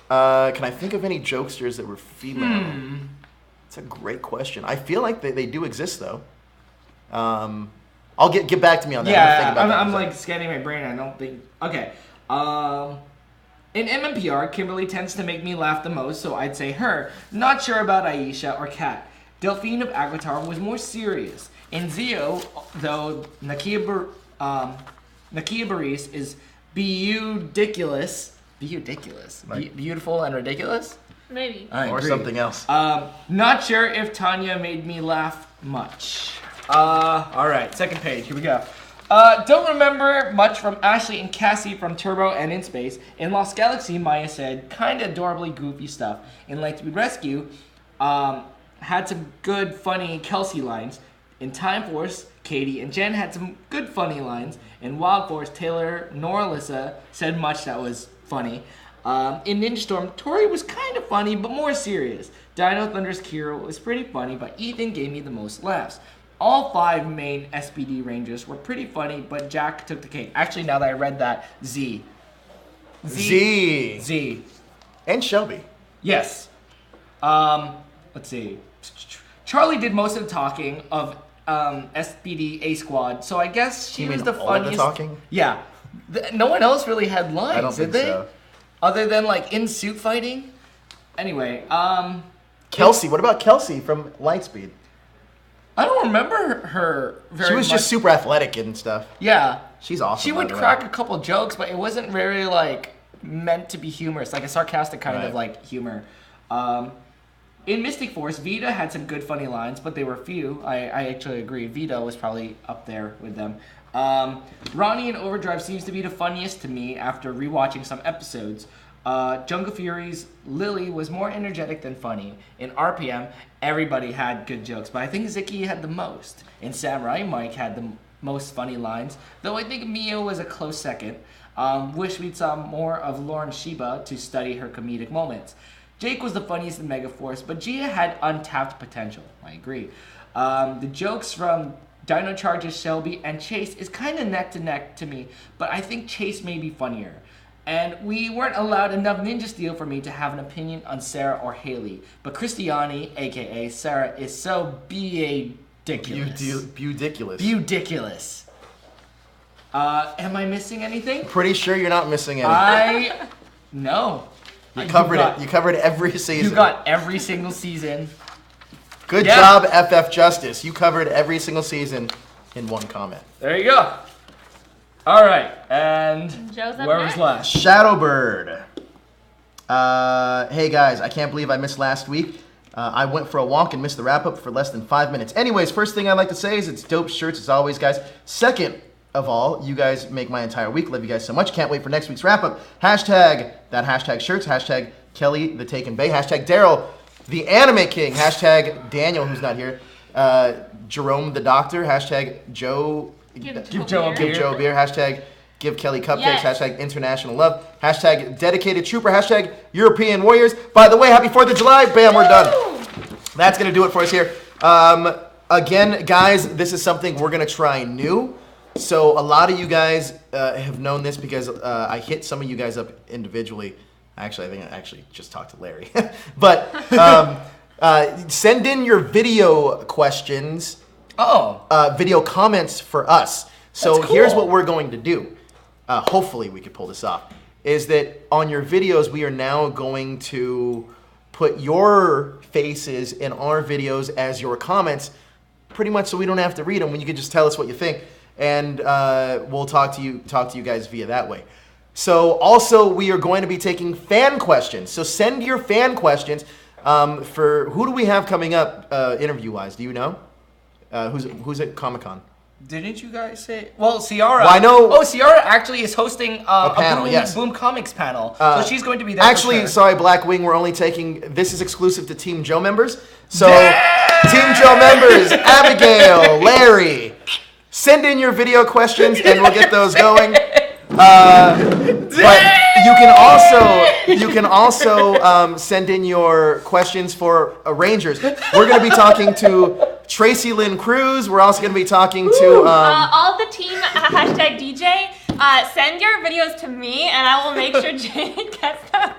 Can I think of any jokesters that were female? That's a great question. I feel like they do exist though. I'll get back to me on that. Yeah, I'm I'm like scanning my brain. I don't think. Okay. In MMPR, Kimberly tends to make me laugh the most, so I'd say her. Not sure about Aisha or Kat. Delphine of Avatar was more serious. In Zeo, though, Nakia Baris is beauticulous. Beautiful and ridiculous? Maybe. I or agree. something else. Not sure if Tanya made me laugh much. Alright, second page, here we go. Don't remember much from Ashley and Cassie from Turbo and In Space. In Lost Galaxy, Maya said kinda adorably goofy stuff. In Lightspeed Rescue, had some good, funny Kelsey lines. In Time Force, Katie and Jen had some good, funny lines. In Wild Force, Taylor nor Alyssa said much that was funny. In Ninja Storm, Tori was kind of funny, but more serious. Dino Thunder's Kira was pretty funny, but Ethan gave me the most laughs. All 5 main SPD Rangers were pretty funny, but Jack took the cake. Actually, now that I read that, Z. And Shelby. Yes. Let's see. Charlie did most of the talking of SPD A Squad, so I guess she was the all of the funniest. talking? Yeah. No one else really had lines, I don't did think they? so. Other than like in suit fighting. Anyway, Kelsey. What about Kelsey from Lightspeed? I don't remember her very She was much. just super athletic and stuff. Yeah. She's awesome. She by would the way. crack a couple jokes, but it wasn't very like meant to be humorous, like a sarcastic kind of like humor. In Mystic Force, Vita had some good funny lines, but they were few. I actually agree. Vita was probably up there with them. Ronnie in Overdrive seems to be the funniest to me after rewatching some episodes. Jungle Fury's Lily was more energetic than funny. In RPM, everybody had good jokes, but I think Ziki had the most. In Samurai, Mike had the most funny lines, though I think Mio was a close second. Wish we'd saw more of Lauren Shiba to study her comedic moments. Jake was the funniest in Megaforce, but Gia had untapped potential. I agree. The jokes from Dino Charge's Shelby and Chase is kind of neck to neck to me, but I think Chase may be funnier. And we weren't allowed enough Ninja Steel for me to have an opinion on Sarah or Haley. But Christiani, aka Sarah, is so Budiculous. Am I missing anything? Pretty sure you're not missing anything. No. You covered it. You covered every season. You got every single season. Good job, FF Justice. You covered every single season in one comment. There you go. All right, and where was last? Shadowbird. Hey guys, I can't believe I missed last week. I went for a walk and missed the wrap-up for less than 5 minutes. Anyways, first thing I'd like to say is it's dope shirts as always, guys. Second of all, you guys make my entire week. Love you guys so much. Can't wait for next week's wrap-up. Hashtag that hashtag shirts. Hashtag Kelly the Taken Bay. Hashtag Darrel the Anime King. Hashtag Daniel, who's not here. Jerome the Doctor. Hashtag Joe. Give Joe a beer. Hashtag give Kelly cupcakes. Yes. Hashtag international love. Hashtag dedicated trooper. Hashtag European warriors. By the way, happy 4th of July. Bam, we're done. That's going to do it for us here. Again, guys, this is something we're going to try new. So a lot of you guys have known this because I hit some of you guys up individually. Actually, I think I just talked to Larry. But send in your video questions. Video comments for us. So here's what we're going to do. Hopefully we could pull this off. Is that on your videos, we are now going to put your faces in our videos as your comments, pretty much so we don't have to read them. When you can just tell us what you think, and we'll talk to you guys via that way. So also we are going to be taking fan questions. So send your fan questions for who do we have coming up interview-wise? Do you know? Who's at Comic-Con? Didn't you guys say? Well, Ciara. Well, I know. Oh, Ciara actually is hosting a panel, Boom Comics panel. So she's going to be there. Actually, sorry, Blackwing, we're only taking. This is exclusive to Team Joe members. So, Team Joe members, Abigail, Larry, send in your video questions and we'll get those going. But you can also send in your questions for Rangers. We're going to be talking to Tracy Lynn Cruz. We're also going to be talking to all the team hashtag DJ. Send your videos to me, and I will make sure Jaden gets them.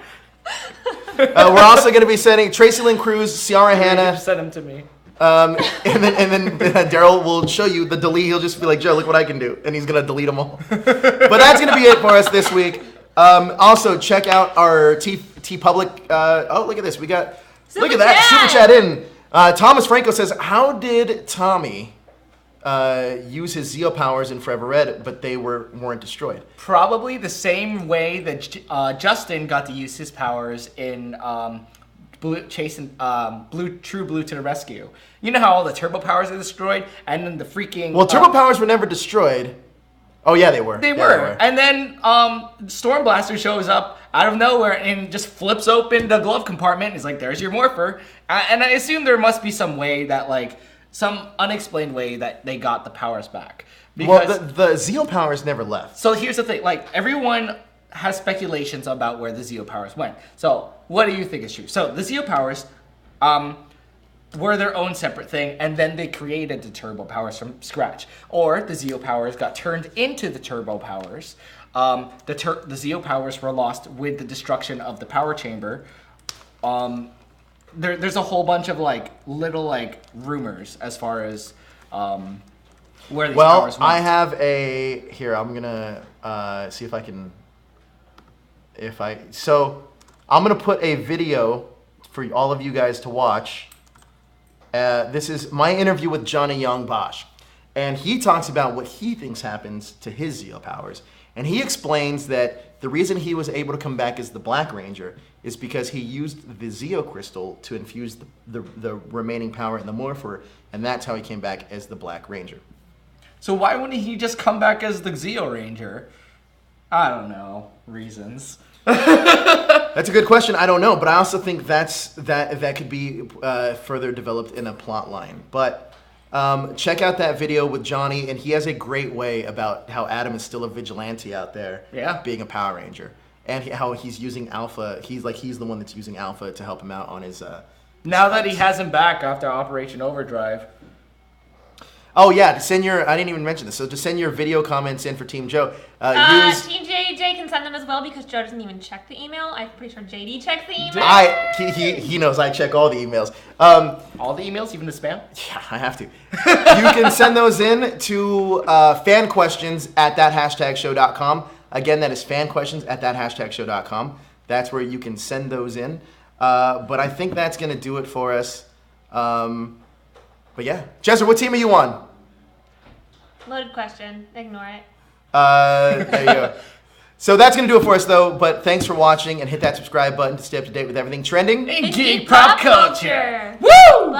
We're also going to be sending Tracy Lynn Cruz, Ciara Hanna. Send them to me. And then Darrel will show you the delete. He'll just be like, Joe, look what I can do. And he's going to delete them all. But that's going to be it for us this week. Also, check out our T Public. Oh, look at this. We got, look at that. Super chat in. Thomas Franco says, how did Tommy use his Zeo powers in Forever Red, but they weren't destroyed? Probably the same way that Justin got to use his powers in True Blue to the Rescue. You know how all the turbo powers are destroyed, and then the freaking... Well, turbo powers were never destroyed. Oh, yeah, they were. They were. And then Storm Blaster shows up out of nowhere and just flips open the glove compartment. And he's like, there's your Morpher. And I assume there must be some way that, like, some unexplained way that they got the powers back. Because, well, the Zeo powers never left. So here's the thing. Like, everyone has speculations about where the Zeo powers went. So what do you think is true? So the Zeo powers were their own separate thing, and then they created the turbo powers from scratch. Or the Zeo powers got turned into the turbo powers. The Zeo powers were lost with the destruction of the power chamber. There's a whole bunch of little rumors as far as where these powers went. Well, I have a here. I'm gonna see if I can. So I'm gonna put a video for all of you guys to watch. This is my interview with Johnny Young Bosch, and he talks about what he thinks happens to his Zeo powers, and he explains that the reason he was able to come back as the Black Ranger is because he used the Zeo crystal to infuse the remaining power in the Morpher, and that's how he came back as the Black Ranger. So why wouldn't he just come back as the Zeo Ranger? I don't know. Reasons. That's a good question. I don't know, but I also think that could be further developed in a plot line. But check out that video with Johnny, and he has a great way about how Adam is still a vigilante out there, being a Power Ranger, and how he's using Alpha. He's the one that's using Alpha to help him out on his. Now that he has him back after Operation Overdrive. Oh yeah, I didn't even mention this. So to send your video comments in for Team Joe, Team JJ can send them as well because Joe doesn't even check the email. I'm pretty sure JD checks the email. He knows I check all the emails. All the emails, even the spam? Yeah, I have to. You can send those in to fan questions at thathashtagshow.com. Again, that is fan questions at thathashtagshow.com. That's where you can send those in. But I think that's going to do it for us. But yeah. Jezzer, what team are you on? Loaded question. Ignore it. There you go. So that's going to do it for us, though. But thanks for watching, and hit that subscribe button to stay up to date with everything trending in geek pop culture. Woo!